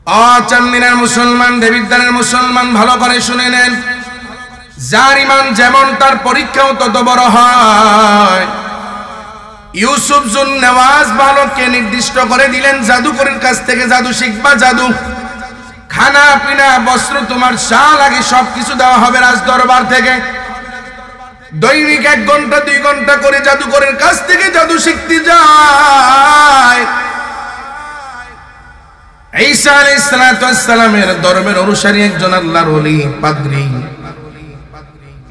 চান্দিনার মুসলমান, দেবিদ্বারের মুসলমান, ভালো করে শুনে নেন। যার ইমান যেমন তার পরীক্ষাও তত বড় হয়। ইউসুফ জুন নেওয়াজ বালককে নির্দিষ্ট করে দিলেন, জাদুকরের কাছ থেকে জাদু শিখবা। জাদু, খানা পিনা, বস্ত্র, তোমার শাল আগে সবকিছু দেওয়া হবে রাজ দরবার থেকে। দৈনিক 1 ঘন্টা 2 ঘন্টা করে জাদুকরের কাছ থেকে জাদু শিখতে যায়। ঈসা আলাইহিস সালামের দরবের অনুসারী একজন আল্লাহর ওলি পাদ্রী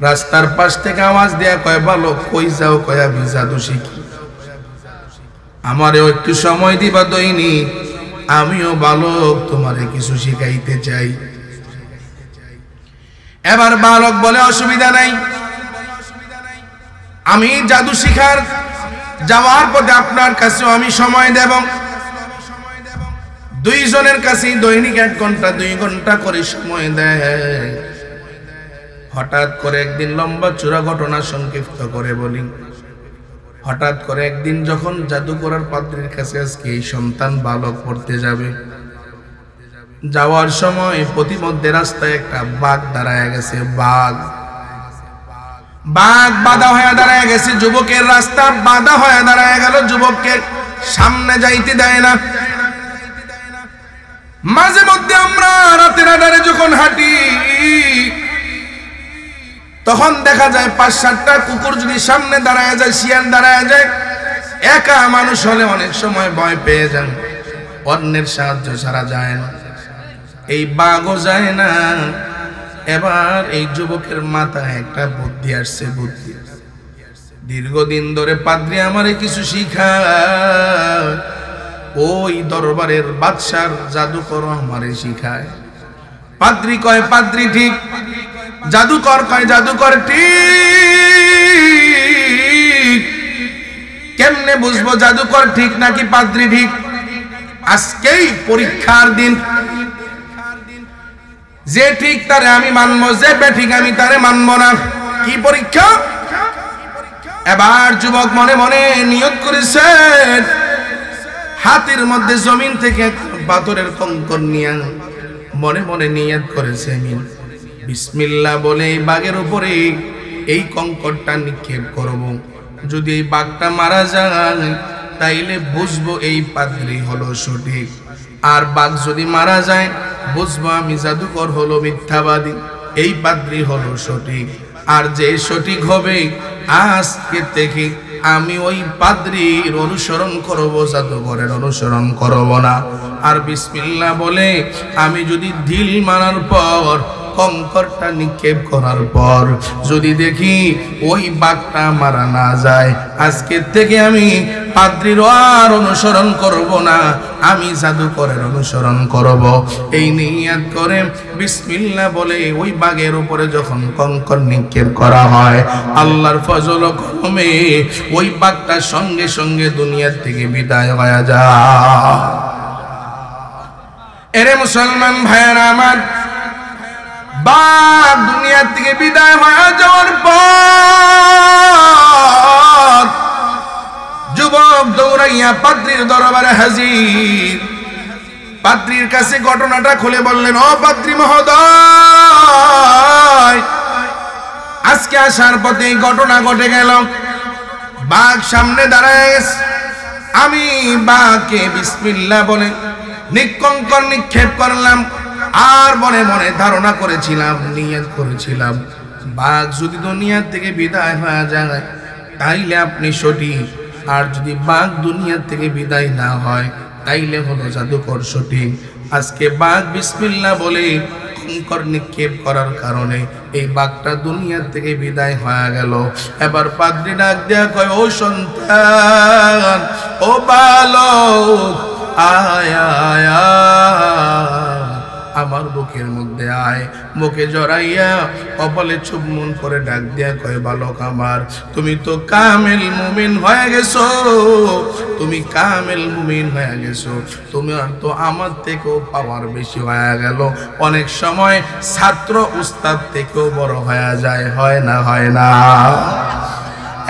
রাস্তার পাশ থেকে আওয়াজ দেয়া কয়, বালক কই যাও? কয় আমি জাদু শিখি, আমারেও একটু সময় দিবা দৈনিক, আমিও বালক তোমারে কিছু শিখাইতে চাই। এবার বালক বলে, অসুবিধা নাই, আমি জাদু শিখার যাওয়ার পথে আপনার কাছেও আমি সময় দেব। দুইজনের কাছে দৈনিক 1 ঘন্টা 2 ঘন্টা করে সময় দেয়। হঠাৎ করে একদিন, লম্বা চূড়া ঘটনা সংক্ষিপ্ত করে বলি, হঠাৎ করে একদিন যখন জাদু করার পাদ্রীর কাছে আজকে এই সন্তান বালক পড়তে যাবে, যাওয়ার সময় প্রতিমধ্যে রাস্তায় একটা বাঘ দাঁড়ায় গেছে। বাঘ বাধা হয়ে দাঁড়ায় গেছে, যুবকের রাস্তা বাধা হয়ে দাঁড়ায় গেল, যুবককে সামনে যাইতে দেয় না। মাঝে মধ্যে আমরা রাতের আধারে যখন হাঁটি তখন দেখা যায় 5-7টা কুকুর যদি সামনে দাঁড়ায় যায়, শিয়াল দাঁড়ায় যায়, একা মানুষ হলে অনেক সময় ভয় পেয়ে যান, অন্যের সাহায্য ছাড়া যায় না, এই বাঘও যায় না। এবার এই যুবকের মাথায় একটা বুদ্ধি আসছে। বুদ্ধি, দীর্ঘদিন ধরে পাদ্রী আমারে কিছু শিখায়, ওই দরবারের বাদশার জাদুকর আমারে শিখায়। পাদ্রী কয়, পাদ্রী ঠিক, জাদুকর কয়, জাদুকর ঠিক। কেমনে বুঝবো জাদুকর ঠিক নাকি পাদ্রী ঠিক? আজকেই পরীক্ষার দিন, যে ঠিক তারে আমি মানবো, যে বেঠিক আমি তারে মানবো না। কি পরীক্ষা? এবার যুবক মনে মনে নিয়ত করেছে, হাতের মধ্যে জমিন থেকে পাথরের কঙ্কর নিয়ে মনে মনে নিয়ত করেছে, আমি বিসমিল্লাহ বলে এই বাঘের উপরে এই কঙ্করটা নিক্ষেপ করব। যদি এই বাঘটা মারা যায় তাইলে বুঝবো এই পাদ্রী হলো সঠিক, আর বাঘ যদি মারা যায় বুঝবো আমি জাদুকর হলো মিথ্যাবাদী, এই পাদ্রী হলো সঠিক। আর যে সঠিক হবে আজকে থেকে আমি ওই পাদ্রীর অনুসরণ করব, জাদুকরের অনুসরণ করব না। আর বিসমিল্লাহ বলে আমি যদি ঢিল মারার পর, কঙ্করটা নিক্ষেপ করার পর যদি দেখি ওই বাঘটা মারা না যায়, আজকে থেকে আমি পাদ্রীর আর অনুসরণ করব না, আমি জাদুকরের অনুসরণ করব। এই নিয়ত করে বিসমিল্লাহ বলে ওই বাঘের উপরে যখন কঙ্কর নিক্ষেপ করা হয়, আল্লাহর ফজল ও করমে ওই বাঘটা সঙ্গে সঙ্গে দুনিয়ার থেকে বিদায় হয়ে যায়। এরে মুসলমান ভাইয়েরা আমার, বাঘ দুনিয়ার থেকে বিদায় হয়ে যাওয়ার পর যুবক দৌড়াইয়া পাদ্রীর দরবারে হাজির। পাদ্রীর কাছে ঘটনাটা খুলে বললেন, ও পাদ্রী মহোদয়, আজকে আসার পথে এই ঘটনা ঘটে গেল, বাঘ সামনে দাঁড়ায় গেছে, আমি বাঘকে বিসমিল্লাহ বলে নিকঙ্কর নিক্ষেপ করলাম, আর মনে মনে ধারণা করেছিলাম, নিয়ত করেছিলাম, বাঘ যদি দুনিয়া থেকে বিদায় হয়ে যায় তাইলে আপনি সঠিক, আর যদি বাঘ দুনিয়া থেকে বিদায় না হয় তাইলে হলো জাদুকর সঠিক। আজকে বাঘ বিসমিল্লাহ বলে কঙ্কর নিক্ষেপ করার কারণে এই বাঘটা দুনিয়া থেকে বিদায় হয়ে গেল। এবার পাদ্রী ডাক দেয়া কয়, ও সন্তান, ও বালক, আয় আয় আমার বুকের মধ্যে আয়। বুকে জড়াইয়া কপালে চুম্বন করে ডাক দিয়া কয়, বালক আমার, তুমি তো কামেল মুমিন হয়ে গেছো, তুমি কামেল মুমিন হয়ে গেছো, তুমি আর তো আমার থেকেও পাওয়ার বেশি হয়ে গেল। অনেক সময় ছাত্র উস্তাদ থেকেও বড় হয়ে যায়, হয় না? হয় না?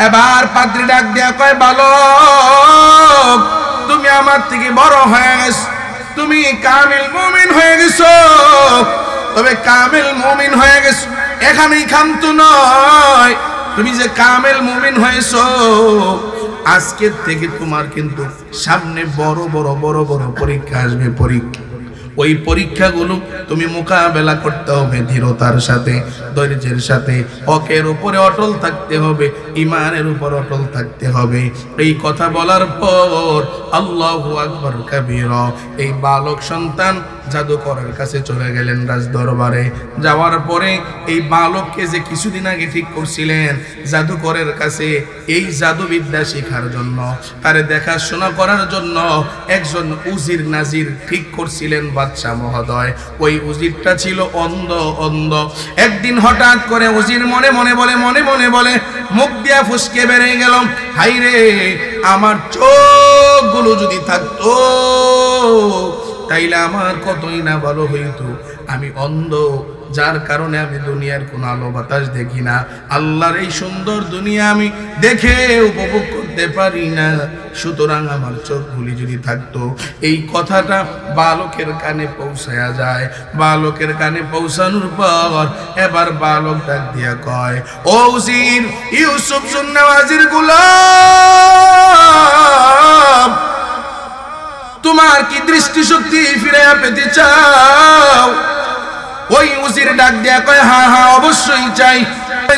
এবার পাদ্রী ডাক দিয়া কয়, বালক তুমি আমার থেকে বড় হয়ে গেছো, তুমি কামিল মুমিন হয়ে গেছো, তবে কামিল মুমিন হয়ে গেছো এখানেই ক্ষান্ত নয়। তুমি যে কামিল মুমিন হয়েছো, আজকের থেকে তোমার কিন্তু সামনে বড় বড় বড় বড় পরীক্ষা আসবে। পরীক্ষা, ওই পরীক্ষাগুলো তুমি মোকাবেলা করতে হবে দৃঢ়তার সাথে, ধৈর্যের সাথে। হকের উপরে অটল থাকতে হবে, ঈমানের উপর অটল থাকতে হবে। এই কথা বলার পর আল্লাহু আকবার কাবীরা, এই বালক সন্তান জাদুকরের কাছে চলে গেলেন রাজ দরবারে। যাওয়ার পরে এই বালককে যে কিছুদিন আগে ঠিক করছিলেন জাদুকরের কাছে, এই জাদুবিদ্যা শেখার জন্য, তারে দেখাশোনা করার জন্য একজন উজির নাজির ঠিক করছিলেন বাদশাহ মহোদয়। ওই উজিরটা ছিল অন্ধ। একদিন হঠাৎ করে উজির মনে মনে বলে, মুখ দিয়া ফুসকে বেরিয়ে গেল, হাইরে আমার চোখগুলো যদি থাকতো তাইলে আমার কতই না ভালো হইতো। আমি অন্ধ, যার কারণে আমি দুনিয়ার কোনো আলো বাতাস দেখি না। আল্লাহর এই সুন্দর দুনিয়া আমি দেখে উপভোগ করতে পারি না। সুতরাং আমার চোখগুলি যদি থাকতো। এই কথাটা বালকের কানে পৌঁছায়া যায়। বালকের কানে পৌঁছানোর পর এবার বালক ডাক দিয়া কয়, ও উজির, ইউসুফ জুন্নাওয়াজির গোলাম, তোমার কি দৃষ্টিশক্তি ফিরে পেতে চাও? ওই উজির ডাক দিয়া কয়, হ্যাঁ হ্যাঁ অবশ্যই চাই।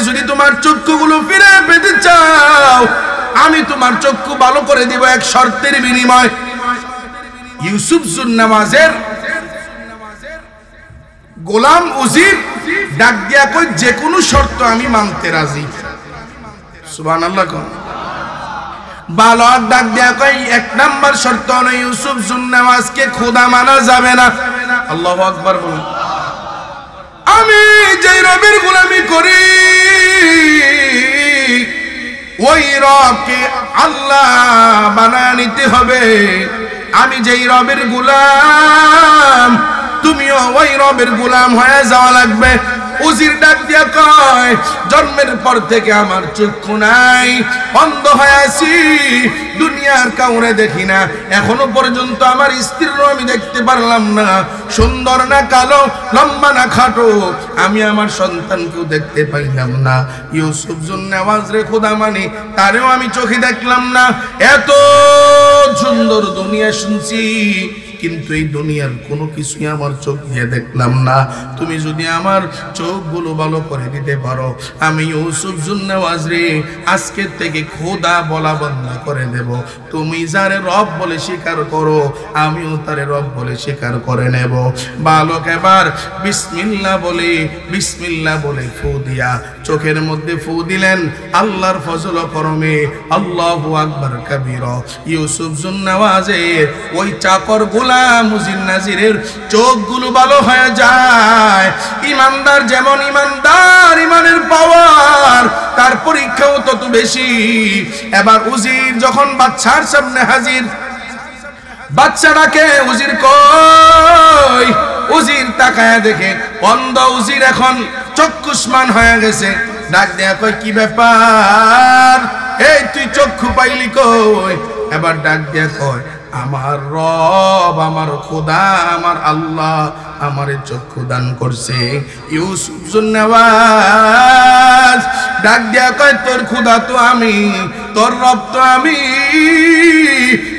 যদি তোমার চক্ষুগুলো ফিরে পেতে চাও, আমি তোমার চক্ষু ভালো করে দিব এক শর্তের বিনিময়। ইউসুফ জুন্নাওয়াজের গোলাম উজির ডাক দিয়া কয়, যে কোনো শর্ত আমি মানতে রাজি। সুবহানাল্লাহ। বালক ডাক দিয়া কয়, এক নাম্বার শর্ত হলো ইউসুফ জুন্নাওয়াজকে খোদা মানা যাবে না। আল্লাহু আকবার বলুন। আমি যেই রবের গোলামি করি, ওই রবকে আল্লাহ বানায় নিতে হবে। আমি যেই রবের গোলাম, তুমিও ওই রবের গোলাম হয়ে যাওয়া লাগবে। উজির ডাক দিয়া কয়, জন্মের পর থেকে আমার চক্ষু নাই, অন্ধ হয়ে আছি, দুনিয়ার কাউরে দেখি না। এখনো পর্যন্ত আমার স্ত্রীরও আমি দেখতে পারলাম না। সুন্দর না কালো, লম্বা না খাটো, আমি আমার সন্তানকেও দেখতে পাইলাম না। ইউসুফ জুন্নাওয়াজ রে খোদা মানি, তারেও আমি চোখে দেখলাম না। এত সুন্দর দুনিয়া শুনছি, কিন্তু এই দুনিয়ার কোনো কিছুই আমার চোখ দিয়ে দেখলাম না। তুমি যদি আমার চোখগুলো ভালো করে দিতে পারো, আমি ইউসুফ জুন্নাওয়াজ রে আজকের থেকে খোদা বলা বন্ধ করে দেব। তুমি যারে রব বলে স্বীকার করো, আমিও তারে রব বলে স্বীকার করে নেব। বালক এবার বিসমিল্লাহ বলে ফু দিয়া চোখের মধ্যে ফু দিলেন। আল্লাহর ফজল করমে, আল্লাহু আকবার কাবীরা, ইউসুফ জুন্নাওয়াজের ওই চাকর গোলাম উজির নাজিরের চোখগুলো ভালো হয়ে যায়। ইমানদার যেমন ইমানদার, ইমানের পাওয়ার তার পরীক্ষাও তত বেশি। এবার উজির যখন বাদশার সামনে হাজির, বাচ্চাটাকে উজির কই, উজির তাকায় দেখে অন্ধ উজির এখন চক্ষুষ্মান হয়ে গেছে। ডাক দেয়া কয়, কি ব্যাপার, এই তুই চক্ষু পাইলি কই? এবার ডাক দেয়া কয়, আমার রব, আমার খোদা, আমার আল্লাহ আমারে চক্ষু দান করছে। ইউসুফ জুন্নাওয়াজ ডাক দিয়া কয়, তোর খোদা তো আমি, তোর রব তো আমি,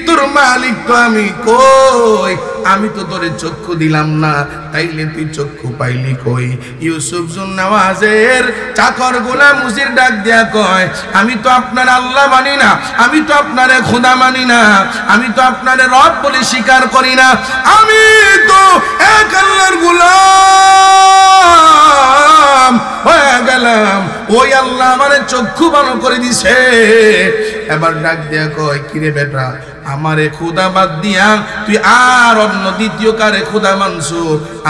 তোর মালিক তো আমি, কই আমি তো তোরে চক্ষু দিলাম না, তাইলে তুই চক্ষু পাইলি কই? ইউসুফ জুন্নাওয়াজের চাকর গোলাম উজির ডাক দিয়া কয়, আমি তো আপনার আল্লাহ মানি না, আমি তো আপনারে খোদা মানি না, আমি তো আপনারে রব বলে স্বীকার করি না, আমি তো এক আল্লাহর গোলাম হয়ে গেলাম। ওই আল্লাহ আমারে চক্ষু ভালো করে দিছে। এবার ডাক দিয়া কয়, কিরে বেটা, আমারে খোদা বাদ দিয়া তুই আর অন্য দ্বিতীয় কারে খোদা মানছো?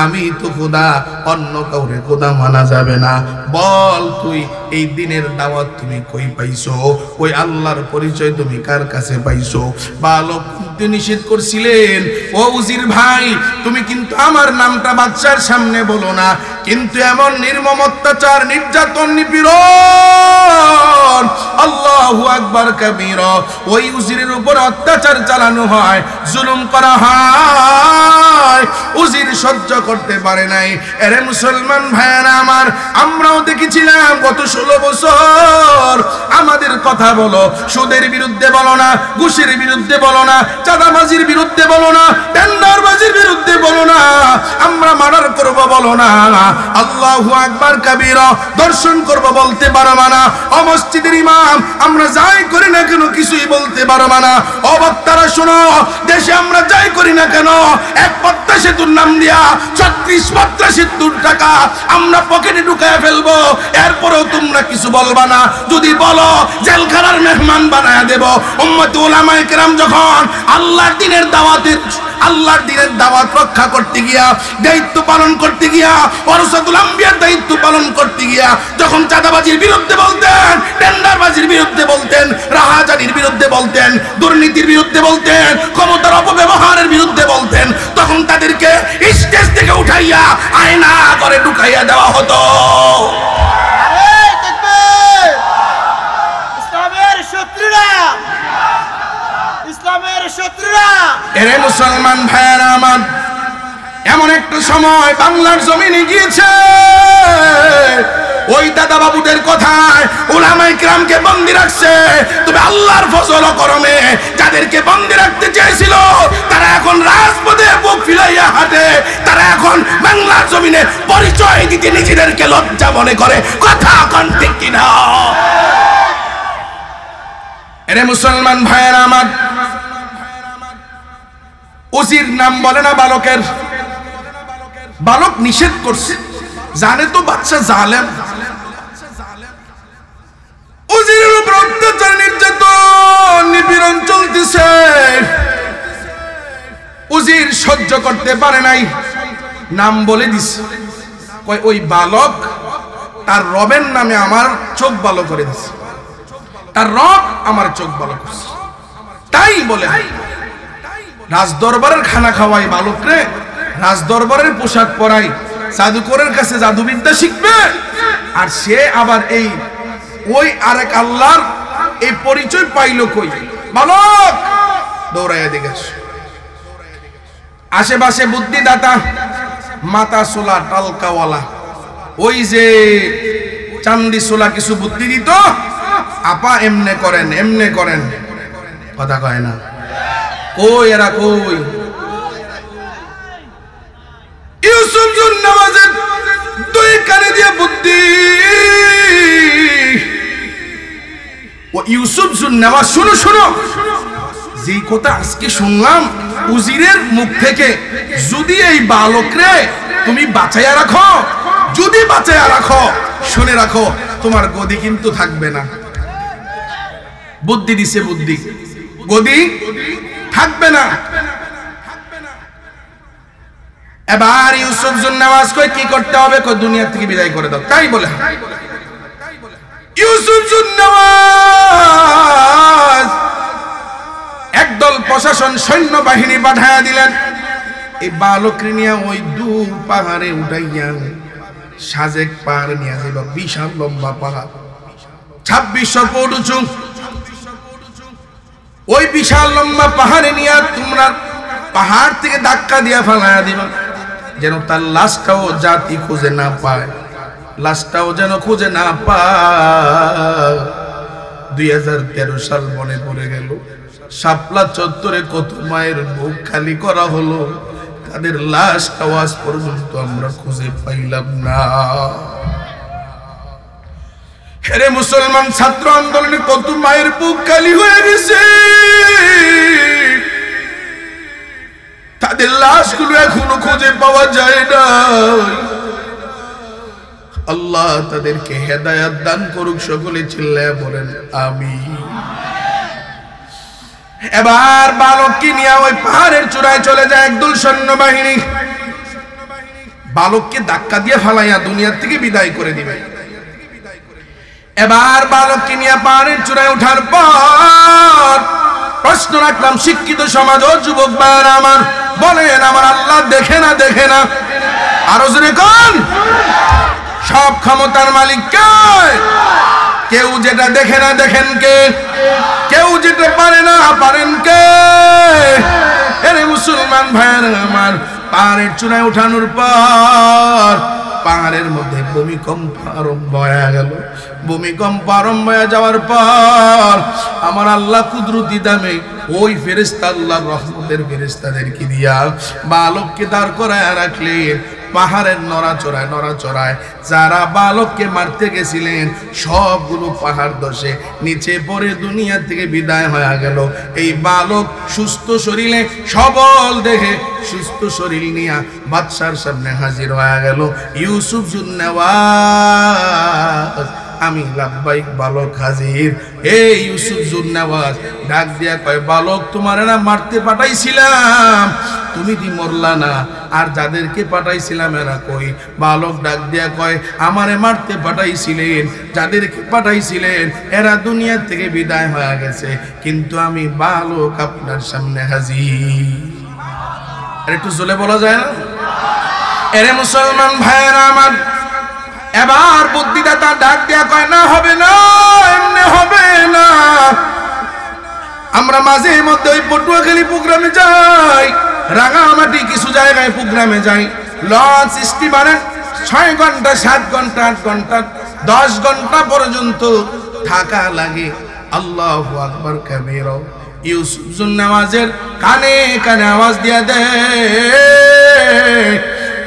আমি তো খোদা, অন্য কাউরে খোদা মানা যাবে না। বল তুই এই দিনের দাওয়াত তুমি কই পাইছো? ওই আল্লাহর পরিচয় তুমি কার কাছে পাইছো? বালক বুদ্ধি নিষেধ করছিলেন, ও উজির ভাই তুমি কিন্তু আমার নামটা বাদশার সামনে বলো না, কিন্তু এমন নির্মম অত্যাচার, নির্যাতন, নিপীড়ন, আল্লাহু আকবার কাবীরা, ওই উজিরের উপর অত্যাচার চালানো হয়, জুলুম করা হয়, উজির সহ্য করতে পারে নাই। এরে মুসলমান ভাইয়েরা আমার, আমরাও দেখেছিলাম গত 16 বছর। আমাদের কথা বলো, সুদের বিরুদ্ধে বলো না, ঘুষের বিরুদ্ধে বলো না, চাঁদাবাজির বিরুদ্ধে বলো না, টেন্ডারবাজির বিরুদ্ধে বলো না, আমরা মার্ডার করব বলো না, আল্লাহু আকবার কাবীরা দর্শন করব বলতে পারবা না, ও মসজিদের ইমাম আমরা যাই করি না কেন কিছুই বলতে পারবা না। ও বক্তারা শোনো, দেশে আমরা যাই করি না কেন এক পদ্মা সেতুর নাম দিয়া 36 পদ্মা সেতুর টাকা আমরা পকেটে ঢুকায় ফেলবো, এরপরেও তোমরা কিছু বলবা না। যদি বলো জেলখানার মেহমান বানায় দেব। উম্মত উলামায়ে কেরাম যখন আল্লাহর দ্বীনের দাওয়াত রক্ষা করতে গিয়া, দায়িত্ব পালন করতে গিয়া, ওয়ারাসাতুল আম্বিয়ার দায়িত্ব পালন করতে গিয়া যখন চাঁদাবাজির বিরুদ্ধে বলতেন, টেন্ডারবাজির বিরুদ্ধে বলতেন, রাহাজানির বিরুদ্ধে বলতেন, দুর্নীতির বিরুদ্ধে বলতেন, ক্ষমতার অপব্যবহারের বিরুদ্ধে বলতেন, তখন তাদেরকে স্টেজ থেকে উঠাইয়া আয়না করে ঢুকাইয়া দেওয়া হতো। এরে মুসলমান ভাইয়েরা আমার, এমন একটা সময় বাংলার জমিনে গিয়েছে, ওই দাদা বাবুদের কথায় উলামায়ে কেরামকে বন্দী রাখছে। তবে আল্লাহর ফজল ও করমে যাদেরকে বন্দী রাখতে চেয়েছিল তারা এখন রাজপথে বুক ফিরাইয়া হাঁটে, তারা এখন বাংলার জমিনে পরিচয় দিতে নিজেদেরকে লজ্জা মনে করে। কথা কোন ঠিক কিনা? এরে মুসলমান ভাইয়েরা আমার, উজির নাম বলে না বালকের, বালক নিষেধ করছে, জানে তো বাচ্চা জালেম, উজিরের উপর অত্যাচার, নির্যাতন, নিপীড়ন চলতেছে, উজির সহ্য করতে পারে নাই, নাম বলে দিছে, কয় ওই বালক তার রবের নামে আমার চোখ ভালো করে দিছে, তার রব আমার চোখ ভালো করছে, তাই বলে রাজ দরবারের খানা খাওয়াই বালকরে, রাজ দরবারের পোশাক পরাই, জাদুকরের কাছে জাদুবিদ্যা শিখবে, আর সে আবার এই ওই আরেক আল্লাহর এই পরিচয় পাইল কই? বালক দৌড়াইয়া দিকে আশেপাশে বুদ্ধিদাতা, মাথা সোলা টালকাওয়ালা, ওই যে চান্দি সোলা কিছু বুদ্ধি দিত, আপা এমনে করেন, এমনে করেন, কথা কয় না, কই এরা কই? ইউসুফ জুন্নামাজের দুই কানে দিয়ে বুদ্ধি, ও ইউসুফ জুন্নামাজ শুনো শুনো, যেই কথা আজকে শুনলাম উজিরের মুখ থেকে, যদি এই বালকরে তুমি বাঁচাইয়া রাখো, যদি বাঁচাইয়া রাখো, শুনে রাখো তোমার গদি কিন্তু থাকবে না। বুদ্ধি দিছে, বুদ্ধি, গদি থাকবে না। এবার ইউসুফ জুন্নামাজ কই কি করতে হবে? কই দুনিয়া থেকে বিদায় করে দাও। তাই বলে ইউসুফ জুন্নামাজ একদল প্রশাসন সৈন্য বাহিনী পাঠায়া দিলেন, এই বালককে নিয়ে ওই দূর পাহাড়ে উঠাইয়া সাজেক পাহাড়ে নিয়ে যাইবা, বিশাল লম্বা পাহাড়, 2600 ফুট উঁচু, ওই বিশাল লম্বা পাহাড়ে নিয়ে তোমরা পাহাড় থেকে ধাক্কা দিয়া ফেলাইয়া দিবা, যেন তার লাশটাও জাতি খুঁজে না পায়, লাশটাও যেন খুঁজে না পায়। 2013 সাল মনে পড়ে গেল, শাপলা চত্বরে কত মায়ের বুক খালি করা হলো, তাদের লাশটাও আজ পর্যন্ত আমরা খুঁজে পাইলাম না। হেরে মুসলমান, ছাত্র আন্দোলনে কত মায়ের বুক খালি হয়ে গেছে, তাদের লাশগুলো এখনো খুঁজে পাওয়া যায় না। আল্লাহ তাদেরকে হেদায়েত দান করুক, সকলে চিল্লায়া বলেন আমিন। এবার বালককে নিয়ে ওই পাহাড়ের চূড়ায় চলে যায় একদল সৈন্যবাহিনী, বালককে ধাক্কা দিয়ে ফালাইয়া দুনিয়ার থেকে বিদায় করে দিবে। এবার বালককে নিয়ে পাহাড়ের চূড়ায় ওঠার পর প্রশ্ন রাখলাম শিক্ষিত সমাজ ও যুবক ভাইরা আমার, বলেন আমার আল্লাহ দেখে না দেখে না? আরো জোরে কোন? সব ক্ষমতার মালিক কে? কেউ যেটা দেখে না দেখেন কে? কেউ যেটা পারে না পারেন কে? এরে মুসলমান ভাইরা আমার, পাহাড়ের চূড়ায় উঠানোর পর পাহাড়ের মধ্যে ভূমিকম্প আরম্ভ হয়ে গেল। ভূমিকম্প আরম্ভ হয়ে যাওয়ার পর আমার আল্লাহ কুদরতি দামে ওই ফেরেশতা, আল্লাহর রহমতের ফেরেশতাদেরকে দিয়া বালককে দাঁড় করায় রাখলেন। পাহাড়ের নড়াচড়ায় নড়াচড়ায় যারা বালককে মারতে গেছিলেন সবগুলো পাহাড় ধসে নিচে পড়ে দুনিয়া থেকে বিদায় হয়ে গেল। এই বালক সুস্থ শরীরে, সবল দেহে, সুস্থ শরীর নিয়ে বাদশার সামনে হাজির হয়ে গেল। ইউসুফ জুন্নাওয়াজ, আমি লাব্বাইক বালক হাজির। এই ইউসুফ জুন্নাওয়াজ ডাক দিয়া কয়, বালক তোমার না মারতে পাঠাইছিলাম, তুমি কি মরলা না? আর যাদেরকে পাঠাইছিলাম এরা কই? বালক ডাক দিয়া কয়, আমারে মারতে পাঠাইছিলেন, যাদেরকে পাঠাইছিলেন এরা দুনিয়া থেকে বিদায় হয়ে গেছে, কিন্তু আমি বালক আপনার সামনে হাজির। আর একটু জোরে বলা যায় না? এরে মুসলমান ভাইয়েরা আমার, এবার বুদ্ধিদাতা ডাক দিয়া কয়, না হবে না, এমনি হবে না। আমরা মাঝে মধ্যে ওই পটুয়াখালী প্রোগ্রামে যাই, রাঙামাটি কিছু জায়গায় প্রোগ্রামে যাই, লঞ্চ স্টিমারে 6 ঘন্টা 7 ঘন্টা 8 ঘন্টা 10 ঘন্টা পর্যন্ত থাকা লাগে। আল্লাহু আকবার কাবীরা। ইউসুফ জুন্নাওয়াজের কানে কানে আওয়াজ দিয়া দে,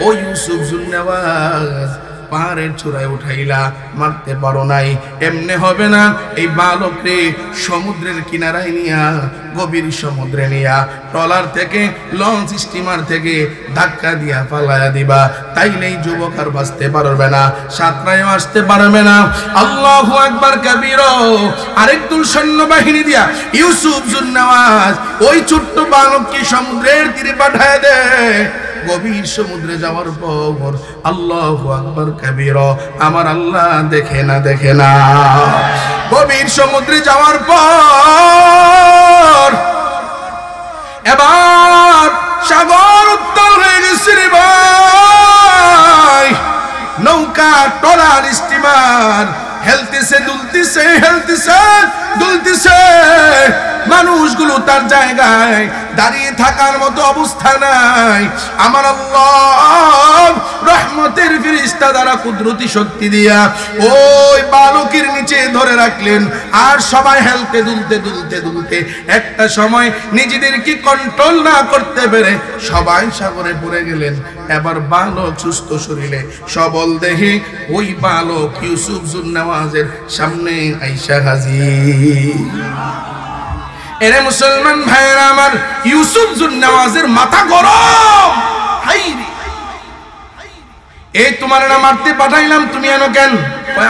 ও ইউসুফ জুন্নাওয়াজ, পাহাড়ের চূড়ায় উঠাইলা, মারতে পারো নাই, এমনি হবে না। এই বালকরে সমুদ্রের কিনারায় নিয়া, গভীর সমুদ্রে নিয়া, ট্রলার থেকে, লঞ্চ স্টিমার থেকে ধাক্কা দিয়া পালায়া দিবা, তাইলেই যুবক আর বাঁচতে পারবে না, সাঁতরায়ও আসতে পারবে না। আল্লাহু আকবার কাবীরা। আরেকদল সৈন্যবাহিনী দিয়া ইউসুফ জুন্নাওয়াজ ওই ছোট্ট বালককে সমুদ্রের তীরে পাঠায় দেয়। গভীর সমুদ্রে যাওয়ার পর আল্লাহু আকবার কাবীরা, আমার আল্লাহ দেখে না দেখে না? গভীর সমুদ্রে যাওয়ার পর এবার সাগর উত্তাল হয়ে গেছে রে ভাই। নৌকা, ট্রলার, স্টিমার হেলতেছে, দুলতেছে, হেলতেছে, দুলতেছে। মানুষগুলো তার জায়গায় দাঁড়িয়ে থাকার মতো অবস্থা নাই। আমার আল্লাহ রহমতের ফেরেশতা দ্বারা কুদরতি শক্তি দিয়া ওই বালকের নিচে ধরে রাখলেন। আর সবাই হেলতে দুলতে দুলতে দুলতে একটা সময় নিজেদেরকে কন্ট্রোল না করতে পেরে সবাই সাগরে পড়ে গেলেন। এবার বালক সুস্থ শরীরে, সবল দেহে, ওই বালক ইউসুফ জুন্নাওয়াজের সামনে আইসা হাজির। এরে মুসলমান ভাইরা আমার, ইউসুফ জুন্নাওয়াজের মাথা গরম। এই তোমার না মারতে পাঠাইলাম, তুমি এনো কেন?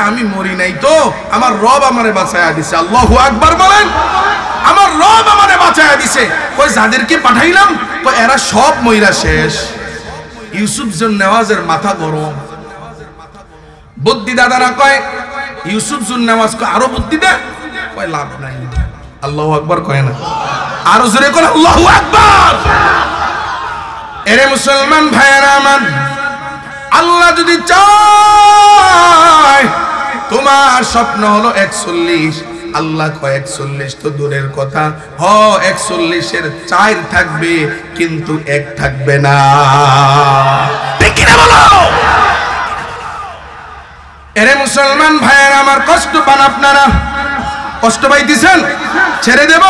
আমি মরি নাই তো, আমার রব আমারে বাঁচায়া দিছে। আল্লাহু আকবার বলেন। আমার রব আমারে বাঁচায়া দিছে। কই যাদেরকে পাঠাইলাম এরা সব মইরা শেষ। ইউসুফ জুন্নাওয়াজের মাথা গরম। বুদ্ধি দাদারা কয়, ইউসুফ জুন্নাওয়াজকে আরো বুদ্ধি দে। কয় লাভ নাই। আল্লাহু আকবার কয় না? আরো জোরে করে আল্লাহু আকবার। এরে মুসলমান ভাইয়েরা আমার, আল্লাহ যদি চায় তোমার স্বপ্ন হলো 41, আল্লাহ কয় 41 তো দূরের কথা, 41-এর 4 থাকবে কিন্তু 1 থাকবে না। ঠিক কি না বলো? এরে মুসলমান ভাইয়েরা আমার, কষ্ট পান আপনারা? কষ্ট পাইতেছেন? ছেড়ে দেব?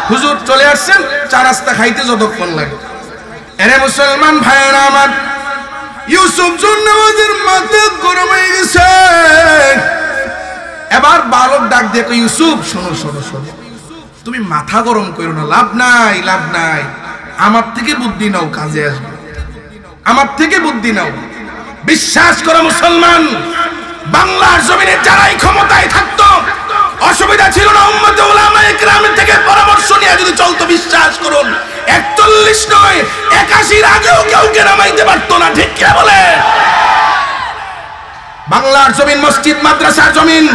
হুজুর চলে আসছেন, চা নাস্তা খাইতে যতক্ষণ লাগে। এরে মুসলমান ভাইয়েরা আমার, ইউসুফ জুন্নাওয়াজের মাথা গরম হয়ে গেছে। এবার বালক ডাক দিয়ে কই, ইউসুফ শোনো শোনো শোনো, তুমি মাথা গরম করো না, লাভ নাই, লাভ নাই। আমার থেকে বুদ্ধি নাও, কাজে আসবে। আমার থেকে বুদ্ধি নাও। বিশ্বাস করো মুসলমান, বাংলার জমিনে যারাই ক্ষমতায় থাকতো অসুবিধা ছিল না, উম্মতে উলামায়ে কেরামের থেকে পরামর্শ নিয়ে যদি চলতো, বিশ্বাস করুন 41 নয় 81-র আগেও কেউ নামাইতে পারতো না। ঠিক কি বলে? বাংলার জমিন, মসজিদ মাদ্রাসার জমিন,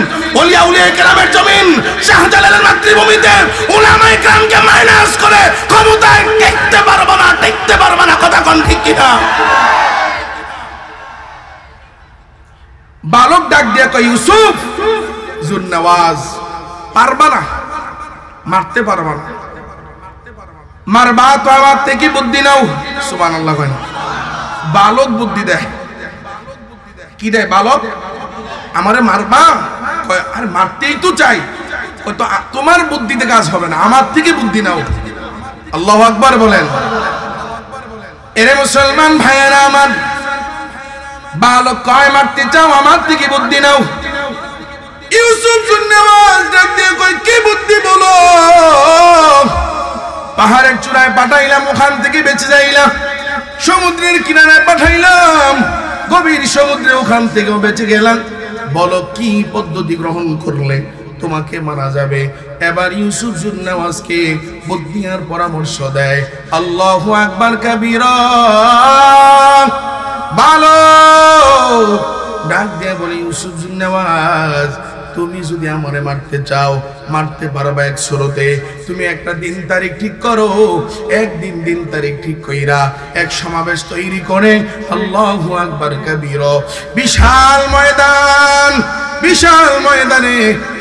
ওলিয়া উলিয়া কেরামের জমিন, শাহজালালের মাতৃভূমিতে উলামায়ে কেরামকে মাইনাস করে ক্ষমতায় টিকতে পারবো না, টিকতে পারবো না। কথা কোন ঠিক কিনা? বালক ডাক দিয়ে কয়, ইউসুফ জুন্নাওয়াজ, পারবা না, মারতে পারবা না, মারবা তো আমার থেকে বুদ্ধি নাও। সুবহানাল্লাহ। কয় না, বালক বুদ্ধি দেয়। কি দেয় বালক? আমারে মারবা? কয় আরে মারতেই তো চাই। কয় তো তোমার বুদ্ধিতে কাজ হবে না, আমার থেকে বুদ্ধি নাও। আল্লাহু আকবার বলেন। এরে মুসলমান ভাইয়েরা আমার, বালক কয় মারতে চাও, আমার থেকে বুদ্ধি নাও। ইউসুফ জুন্নাওয়াজ ডাক দিয়ে কয়, কি বুদ্ধি বলো? পাহাড়ের চূড়ায় পাঠাইলাম, ওখান থেকে বেঁচে যাইলাম। সমুদ্রের কিনারায় পাঠাইলাম, গভীর সমুদ্রে, ওখান থেকেও বেঁচে গেলাম। বলো কি পদ্ধতি গ্রহণ করলে তোমাকে মারা যাবে? এবার ইউসুফ জুন্নাওয়াজকে বুদ্ধি আর পরামর্শ দেয়। আল্লাহু আকবার কাবীরা। বালক ডাক দিয়ে বলে, ইউসুফ জুন্নাওয়াজ, তুমি যদি আমারে মারতে চাও, মারতে পারবা এক সুরতে। তুমি একটা দিন তারিখ ঠিক করো, একদিন দিন তারিখ ঠিক কইরা এক সমাবেশ তৈরি করে, আল্লাহু আকবার কাবীরা, বিশাল ময়দান, বিশাল ময়দানে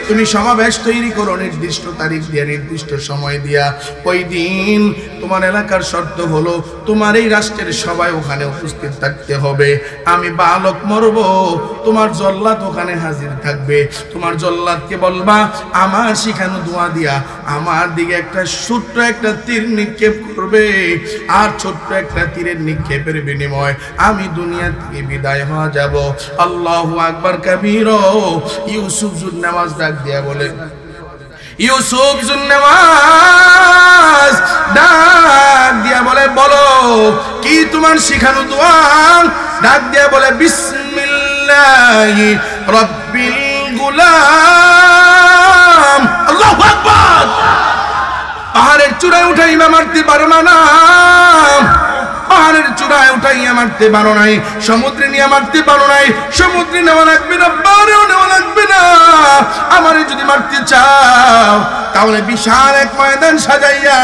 তুমি সমাবেশ তৈরি করো, নির্দিষ্ট তারিখ দিয়া, নির্দিষ্ট সময় দিয়া। ওই দিন তোমার এলাকার শর্ত হলো তোমার এই রাষ্ট্রের সবাই ওখানে উপস্থিত থাকতে হবে। আমি বালক মরব, তোমার জল্লাদ ওখানে হাজির থাকবে। তোমার জল্লাদকে বলবা আমার শিখানো দোয়া দিয়া আমার দিকে একটা ছোট্ট একটা তীর নিক্ষেপ করবে, আর ছোট্ট একটা তীরের নিক্ষেপের বিনিময় আমি দুনিয়া থেকে বিদায় হওয়া যাব। আল্লাহু আকবার কাবীরা। ইউসুফ জুন্নাওয়াজ ডাক দিয়া বলে, ইউসুফ জুন্নাওয়াজ ডাক দিয়া বলে, বলো কি তোমার শিখানো দোয়া? ডাক দিয়া বলে, বিসমিল্লাহি রাব্বিল গুলাম। আল্লাহু আকবার। পাহাড়ের চূড়ায় উঠাইবা, মারতে পারো না, পাহাড়ের চূড়ায় উঠাইয়া মারতে পারো নাই, সমুদ্রে নিয়ে মারতে পারো নাই, সমুদ্রে নেওয়া লাগবে না, পাহাড়েও নেওয়া লাগবে না। আমারে যদি মারতে চাও তাহলে বিশাল এক ময়দান সাজাইয়া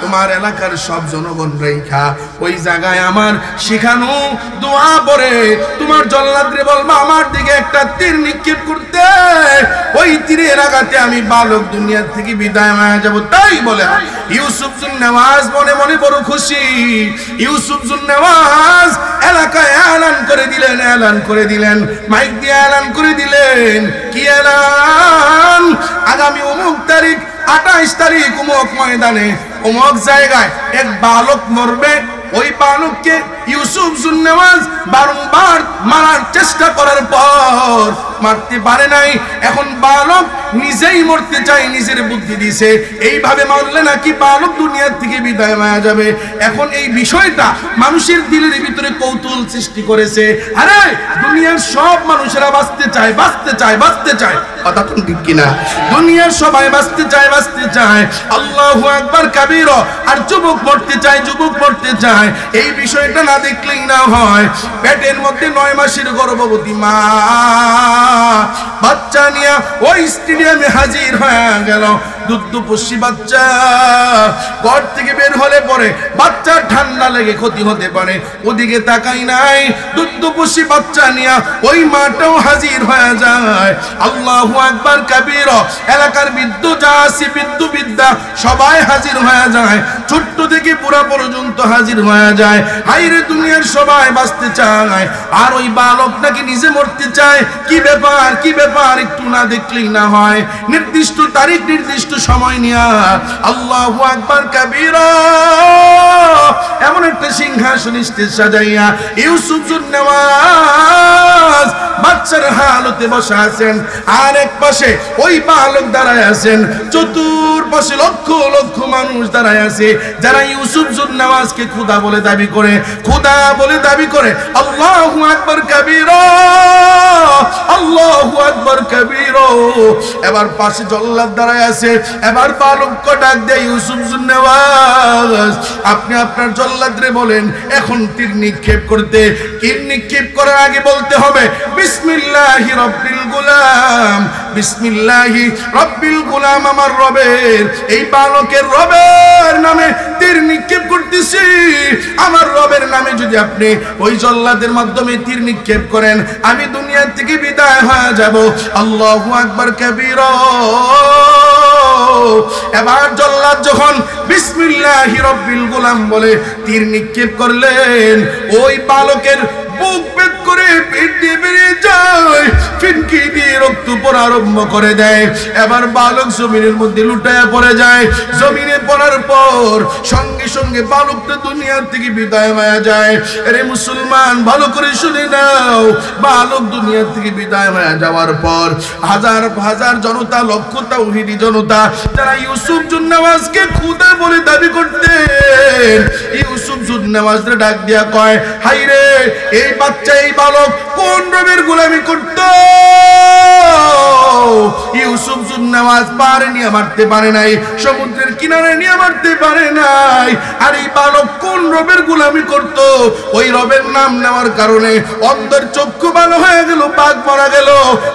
তোমার এলাকার সব জনগণ রেখা ওই জায়গায় আমার শিখানো দোয়া পড়ে তোমার জল্লাদরে বলবা আমার দিকে একটা তীর নিক্ষেপ করতে। ওই তীরের আঘাতে আমি বালক দুনিয়া থেকে বিদায় হয়ে যাব। তাই বলে ইউসুফ জুন্নাওয়াজ মনে মনে বড় খুশি। ইউসুফ জুন্নাওয়াজ এলাকায় এলান করে দিলেন, মাইক দিয়ে এলান করে দিলেন। কি এলান? আগামী অমুক তারিখ 28 তারিখ অমুক ময়দানে অমুক জায়গায় এক বালক মরবে। ওই বালককে ইউসুফ জুন্নাওয়াজ বারংবার মারার চেষ্টা করার পর মারতে পারে নাই। এখন বালক নিজেই মরতে চায়, নিজের বুদ্ধি দিছে এইভাবে মারলে নাকি বালক দুনিয়া থেকে বিদায় হয়ে যাবে। এখন এই বিষয়টা মানুষের দিলের ভিতরে কৌতূহল সৃষ্টি করেছে। আরে দুনিয়ার সব মানুষেরা বাঁচতে চায়, বাঁচতে চায়, বাঁচতে চায়, কথা ঠিক কিনা? দুনিয়ার সবাই বাঁচতে চায়, বাঁচতে চায়, আল্লাহু আকবার কাবীরা। আর যুবক মরতে চায়, যুবক মরতে চায়। এই বিষয়টা না দেখলেই না হয়। পেটের মধ্যে 9 মাসের গর্ভবতী মা বাচ্চা নিয়ে ওই স্টেডিয়ামে হাজির হয়ে গেল। দুধপুষি বাচ্চা ঘর থেকে বের হলে পরে বাচ্চার ঠান্ডা লেগে ক্ষতি হতে পারে, ওদিকে তাকাই নাই। দুধপুষি বাচ্চা নিয়ে ওই মাটাও হাজির হয়ে যায়। আল্লাহু আকবার কাবীরা। এলাকার বিদ্যুৎ আসি, বিদ্যুৎ বিদ্যা সবাই হাজির হয়ে যায়, ছোট্ট থেকে পুরা পর্যন্ত হাজির হয়ে যায়। হাইরে দুনিয়ার সবাই বাঁচতে চায়, আর ওই বালক নাকি নিজে মরতে চায়। কি ব্যাপার, কি ব্যাপার? একটু না দেখলেই না হয়। নির্দিষ্ট তারিখ, নির্দিষ্ট সময় নিয়া আল্লাহু আকবার কাবীরা এমন একটা সিংহাসন স্টেজ সাজাইয়া ইউসুফ জুন্নাওয়াজ বাচ্চার হালতে বসে আছেন, আর এক পাশে ওই বালক দাঁড়ায় আছেন। চতুর্পাশে লক্ষ লক্ষ মানুষ দাঁড়ায় আছে যারা ইউসুফ জুন্নাওয়াজকে খোদা বলে দাবি করে, খোদা বলে দাবি করে। আল্লাহু আকবার কাবীরা, আল্লাহু আকবার কাবীরা। এবার পাশে জল্লাদ দাঁড়ায় আছে। এবার বালককে ডাক দেয়, ইউসুফ জুন্নাওয়াজ আপনি আপনার জল্লাদরে বলেন এখন তীর নিক্ষেপ করতে। তীর নিক্ষেপ করার আগে বলতে হবে বিসমিল্লাহি রব্বিল গুলাম, বিসমিল্লাহি রব্বিল গুলাম, আমার রবের, এই বালকের রবের নামে তীর নিক্ষেপ করতেছি। আমার রবের নামে যদি আপনি ওই জল্লাদের মাধ্যমে তীর নিক্ষেপ করেন, আমি দুনিয়া থেকে বিদায় হয়ে যাব। আল্লাহু আকবার কাবীরা। এবার জল্লাদ যখন বিসমিল্লাহি রব্বিল গুলাম বলে তীর নিক্ষেপ করলেন, ওই বালকের বুক ভেদ করে পেট দিয়ে বেরিয়ে যায়, ফিনকি দিয়ে রক্ত পড়া আরম্ভ করে দেয়। এবার বালক জমিনের মধ্যে লুটায়া পড়ে যায়। জমিনে পড়ার পর সঙ্গে সঙ্গে বালকটা দুনিয়া থেকে বিদায় হয়ে যায়। আরে মুসলমান, ভালো করে শুনে নাও, বালক দুনিয়া থেকে বিদায় হয়ে যাওয়ার পর হাজার হাজার জনতা, লক্ষ তাওহীদি জনতা, যারা ইউসুফ জুন্নাওয়াজকে খোদা বলে দাবি করতেন, ইউসুফ জুন্নাওয়াজরে ডাক দিয়া কয়, হাই রে, এই বাচ্চা, এই বালক কোন রবের গোলামি করত? ইউসুফ জুন্নাওয়াজ পারে নিয়ে মারতে পারে নাই, সমুদ্রের কিনারে নিয়ে মারতে পারে নাই। আর এই বালক কোন রবের গোলামি করত? ওই রবের নাম নেওয়ার কারণে অন্তর চক্ষু ভালো হয়ে গেল, বাঘ মারা গেল।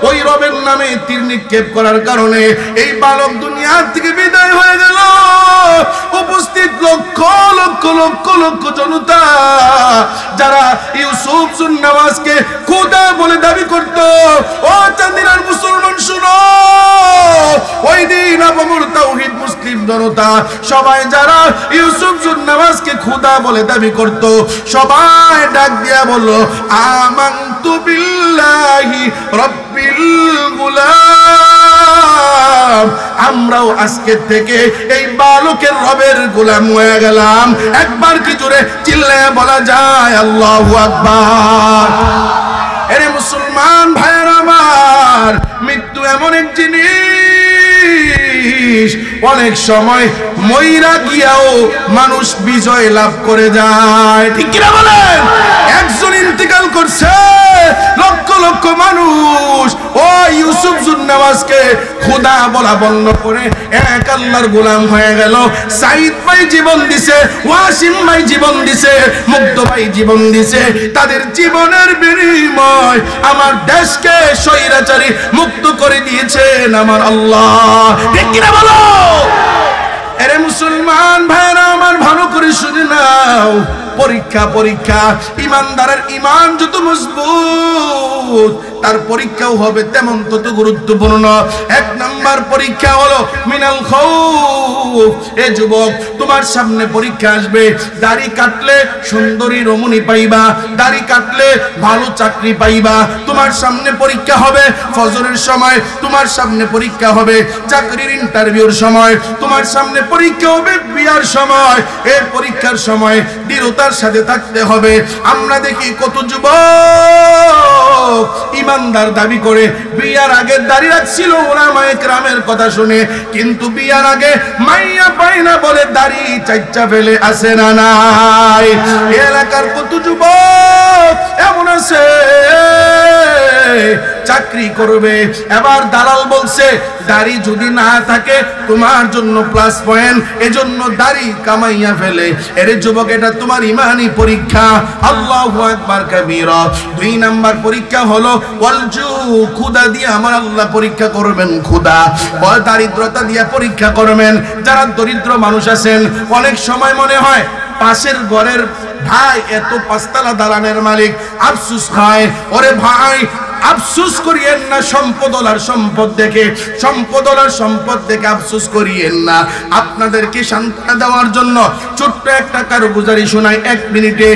ওই রবের নামে তীর নিক্ষেপ করার কারণে এই বালক দুনিয়া থেকে বিদায় হয়ে গেল। উপস্থিত লক্ষ লক্ষ লক্ষ লক্ষ জনতা, যারা ইউসুফ জুন্নাওয়াজকে খোদা বলে দাবি করত, ও চাঁদিনার মুসলমান শুনো, ওই দিন আপামর তাওহীদ মুসলিম জনতা সবাই যারা ইউসুফ জুন্নাওয়াজকে খোদা বলে দাবি করত, সবাই ডাক দিয়া বলল, আমানতু বিল্লাহি রব্বিল গুলাম, আমরাও আজকে থেকে এই বালকের রবের গোলাম হয়ে গেলাম। একবার কি জোরে চিল্লায়া বলা যায় আল্লাহু আকবার? এরে মুসলমান ভাইরা আমার, মৃত্যু এমন এক জিনিস, অনেক সময় মইরা গিয়াও মানুষ বিজয় লাভ করে যায়। ঠিক কিনা বলেন? একজন ইন্তেকাল করছে, লক্ষ লক্ষ মানুষ ও ইউসুফ জুন্নাওয়াজকে খোদা বলা বন্ধ করে এক আল্লাহর গোলাম হয়ে গেল। সাইদ ভাই জীবন দিছে, ওয়াসিম ভাই জীবন দিছে, মুগ্ধ ভাই জীবন দিছে। তাদের জীবনের বিনিময় আমার দেশকে স্বৈরাচারী মুক্ত করে দিয়েছেন আমার আল্লাহ। ঠিক কিনা বলো? এরে মুসলমান ভাইরা আমার, ভালো করে শুনে নাও, পরীক্ষা পরীক্ষা, ইমানদারের ইমান যত মজবুত, তার পরীক্ষাও হবে তেমন তত গুরুত্বপূর্ণ। এক নাম্বার পরীক্ষা হলো মিনাল খাউফ। এ যুবক, তোমার সামনে পরীক্ষা আসবে। দাড়ি কাটলে সুন্দরী রমণী পাইবা, দাড়ি কাটলে ভালো চাকরি পাইবা। তোমার সামনে পরীক্ষা হবে ফজরের সময়, তোমার সামনে পরীক্ষা হবে চাকরির ইন্টারভিউর সময়, তোমার সামনে পরীক্ষা হবে বিয়ার সময়। এই পরীক্ষার সময় দৃঢ়তার সাথে থাকতে হবে। আমরা দেখি কত যুবক ইমানদার দাবি করে বিয়ার আগে দাড়ি রাখছিল উলামায়ে কেরামের কথা শুনে, কিন্তু বিয়ার আগে মাইয়া পায় না বলে দাড়ি চাইচা ফেলে আসে না নাই? এলাকার কত যুবক এমন আছে, চাকরি করবে, এবার দালাল বলছে দাড়ি যদি না থাকে তোমার জন্য প্লাস পয়েন্ট, এজন্য দাড়ি কামাইয়া ফেলে। এরে যুবক, এটা তোমার ইমানি পরীক্ষা। আল্লাহু আকবার কাবীরা। দুই নাম্বার পরীক্ষা হলো ওয়ালজু, খুদা দিয়ে আমার আল্লাহ পরীক্ষা করবেন। খুদা দারিদ্রতা দিয়ে পরীক্ষা করবেন। যারা দরিদ্র মানুষ আছেন, অনেক সময় মনে হয় পাশের ঘরের ভাই এত পাঁচতলা দালানের মালিক, আফসোস হয়, ওরে ভাই আফসোস করিয়েন না সম্পদলার সম্পদ দেখে, সম্পদলার সম্পদ দেখে আফসোস করিয়েন না। আপনাদেরকে সান্ত্বনা দেওয়ার জন্য ছোট্ট একটা কারগুজারি শোনাই 1 মিনিটে।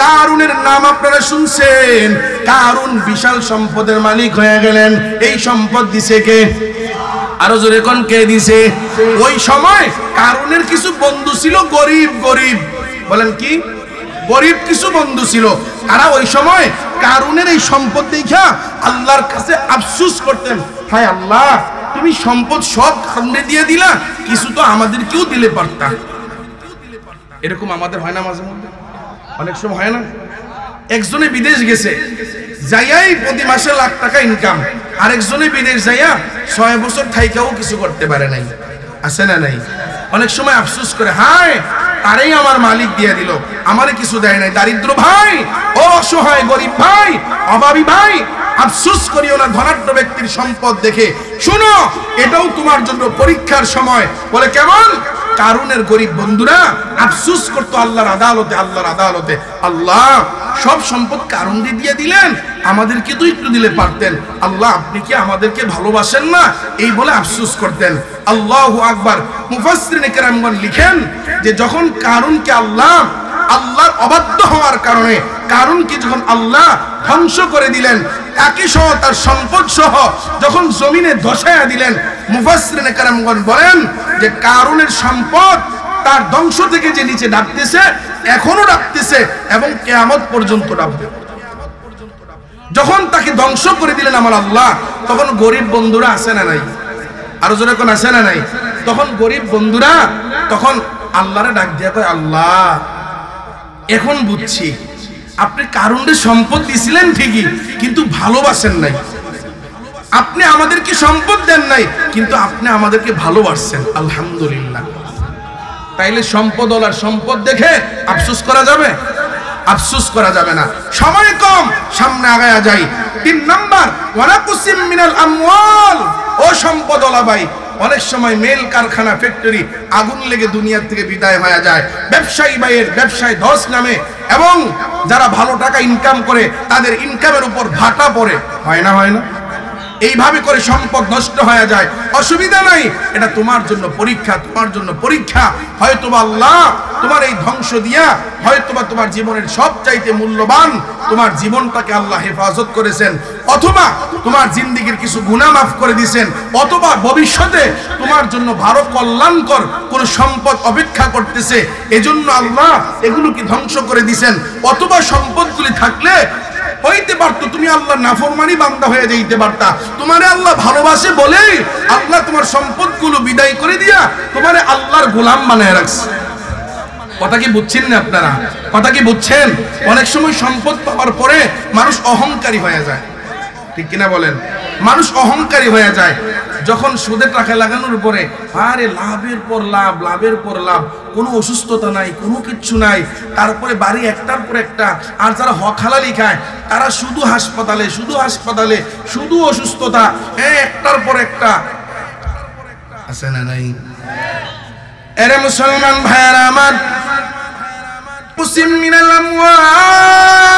কারুনের নাম আপনারা শুনছেন। কারুন বিশাল সম্পদের মালিক হয়ে গেলেন। এই সম্পদ দিছে কে? আরো জোরে কোন কে দিছে? ওই সময় কারুনের কিছু বন্ধু ছিল গরিব গরিব, বলেন কি? গরিব কিছু বন্ধু ছিল। তারা ওই সময় কারুনের এই সম্পদ দেখা আল্লাহর কাছে আফসোস করতেন, হায় আল্লাহ, তুমি সম্পদ সব কারুনে দিয়ে দিলা, কিছু তো আমাদেরকেও দিলে পারতা। এরকম আমাদের হয় না মাঝে মধ্যে? অনেক সময় হয় না? একজনে বিদেশ গেছে, যাইয়াই প্রতি মাসে লাখ টাকা ইনকাম, আরেকজনে বিদেশ যাইয়া 6 বছর থাইকাও কিছু করতে পারে নাই। আছে না নাই? অনেক সময় আফসোস করে, হায় তারেই আমার মালিক দিয়ে দিল, আমারে কিছু দেয় নাই। দারিদ্র ভাই, ও অসহায় অসহায় গরিব ভাই, অভাবী ভাই, আফসোস করিও না ধনাঢ্য ব্যক্তির সম্পদ দেখে। শুনো, এটাও তোমার জন্য পরীক্ষার সময়। বলে কেমন? কারুনের গরিব বন্ধুরা আফসোস করতো আল্লাহর আদালতে, আল্লাহর আদালতে, আল্লাহ সব সম্পদ কারুন দিয়ে দিলেন, আমাদেরকে তো একটু দিলে পারতেন, আল্লাহ আপনি কি আমাদেরকে ভালোবাসেন না? এই বলে আফসোস করতেন। আল্লাহু আকবার। মুফাসসিরিনে কেরামগণ লিখেন যে যখন কারুনকে আল্লাহর অবাধ্য হওয়ার কারণে কারুনকে যখন আল্লাহ ধ্বংস করে দিলেন, একই সহ তার সম্পদ সহ যখন জমিনে ধসায়া দিলেন, মুফাসসিরিনে কেরামগণ বলেন যে কারুনের সম্পদ তার ধ্বংস থেকে যে নিচে ডাকতেছে, এখনো ডাকতেছে এবং কিয়ামত পর্যন্ত ডাকবে। যখন তাকে ধ্বংস করে দিলেন আমার আল্লাহ, তখন গরিব বন্ধুরা আসে না নাই? আরো জোরে কোন আসে না নাই? তখন গরিব বন্ধুরা তখন আল্লাহরে ডাক দিয়া কয়, আল্লাহ এখন বুঝছি আপনি কারুনের সম্পদ দিছিলেন ঠিকই, কিন্তু ভালোবাসেন নাই। আপনি আমাদেরকে সম্পদ দেন নাই, কিন্তু আপনি আমাদেরকে ভালোবাসছেন, আলহামদুলিল্লাহ। তাইলে সম্পদওয়ালার সম্পদ দেখে আফসোস করা যাবে? আফসোস করা যাবে না। সময় কম, সামনে আগায়া যাই। 3 নাম্বার, ওয়ানাকুসিম মিনাল আমওয়াল। ও সম্পদওয়ালা ভাই, অনেক সময় মেল কারখানা, ফ্যাক্টরি আগুন লেগে দুনিয়ার থেকে বিদায় হয়ে যায়। ব্যবসায়ী ভাইয়ের ব্যবসায় ধস নামে এবং যারা ভালো টাকা ইনকাম করে তাদের ইনকামের উপর ভাটা পড়ে, হয় না? হয় না? এইভাবে করে সম্পদ নষ্ট হয়ে যায়। অসুবিধা নাই, এটা তোমার জন্য পরীক্ষা, তোমার জন্য পরীক্ষা। হয়তোবা আল্লাহ তোমার এই ধ্বংস দিয়া হয়তোবা তোমার জীবনের সবচাইতে মূল্যবান তোমার জীবনটাকে আল্লাহ হেফাজত করেছেন, অথবা তোমার জিন্দেগির কিছু গুনাহ মাফ করে দিয়েছেন, অথবা ভবিষ্যতে তোমার জন্য ভালো কল্যাণকর কোন সম্পদ অপেক্ষা করতেছে, এজন্য আল্লাহ এগুলোকে ধ্বংস করে দিয়েছেন। অথবা সম্পদগুলি থাকলে হইতে পারতো তুমি আল্লাহর নাফরমানি বান্দা হয়ে যাইতে পারতা। তোমারে আল্লাহ ভালোবাসে বলেই আল্লাহ তোমার সম্পদগুলো বিদায় করে দিয়া তোমারে আল্লাহর গোলাম বানায় রাখছে। কথা কি বুঝছেন না আপনারা? কথা কি বুঝছেন? অনেক সময় সম্পদ পাওয়ার পরে মানুষ অহংকারী হয়ে যায়, ঠিক কিনা বলেন? মানুষ অহংকারী হয়ে যায়। যখন সুদের টাকা লাগানোর পরে আরে লাভের পর লাভ, লাভের পর লাভ, কোনো অসুস্থতা নাই, কোনো কিচ্ছু নাই, তারপরে বাড়ি একটার পর একটা। আর যারা হক হালালি খায় তারা শুধু হাসপাতালে, শুধু হাসপাতালে, শুধু অসুস্থতা, একটার পর একটা। আছে না নাই? এরে মুসলমান ভাইয়েরা আমার, কুসিম মিনাল আমওয়াল।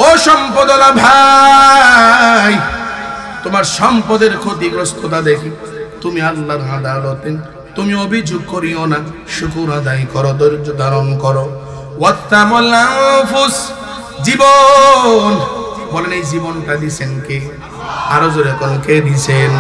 ও সম্পদওয়ালা ভাই, তোমার সম্পদের ক্ষতিগ্রস্ততা দেখি তুমি আল্লাহর আদালতে তুমি অভিযোগ করিও না, শুকর আদায় করো, ধৈর্য ধারণ করো। ওয়াত্তামুল আনফুস, জীবন। বলেন এই জীবনটা দিছেন কে? আরো জোরে কোন কে দিছেন?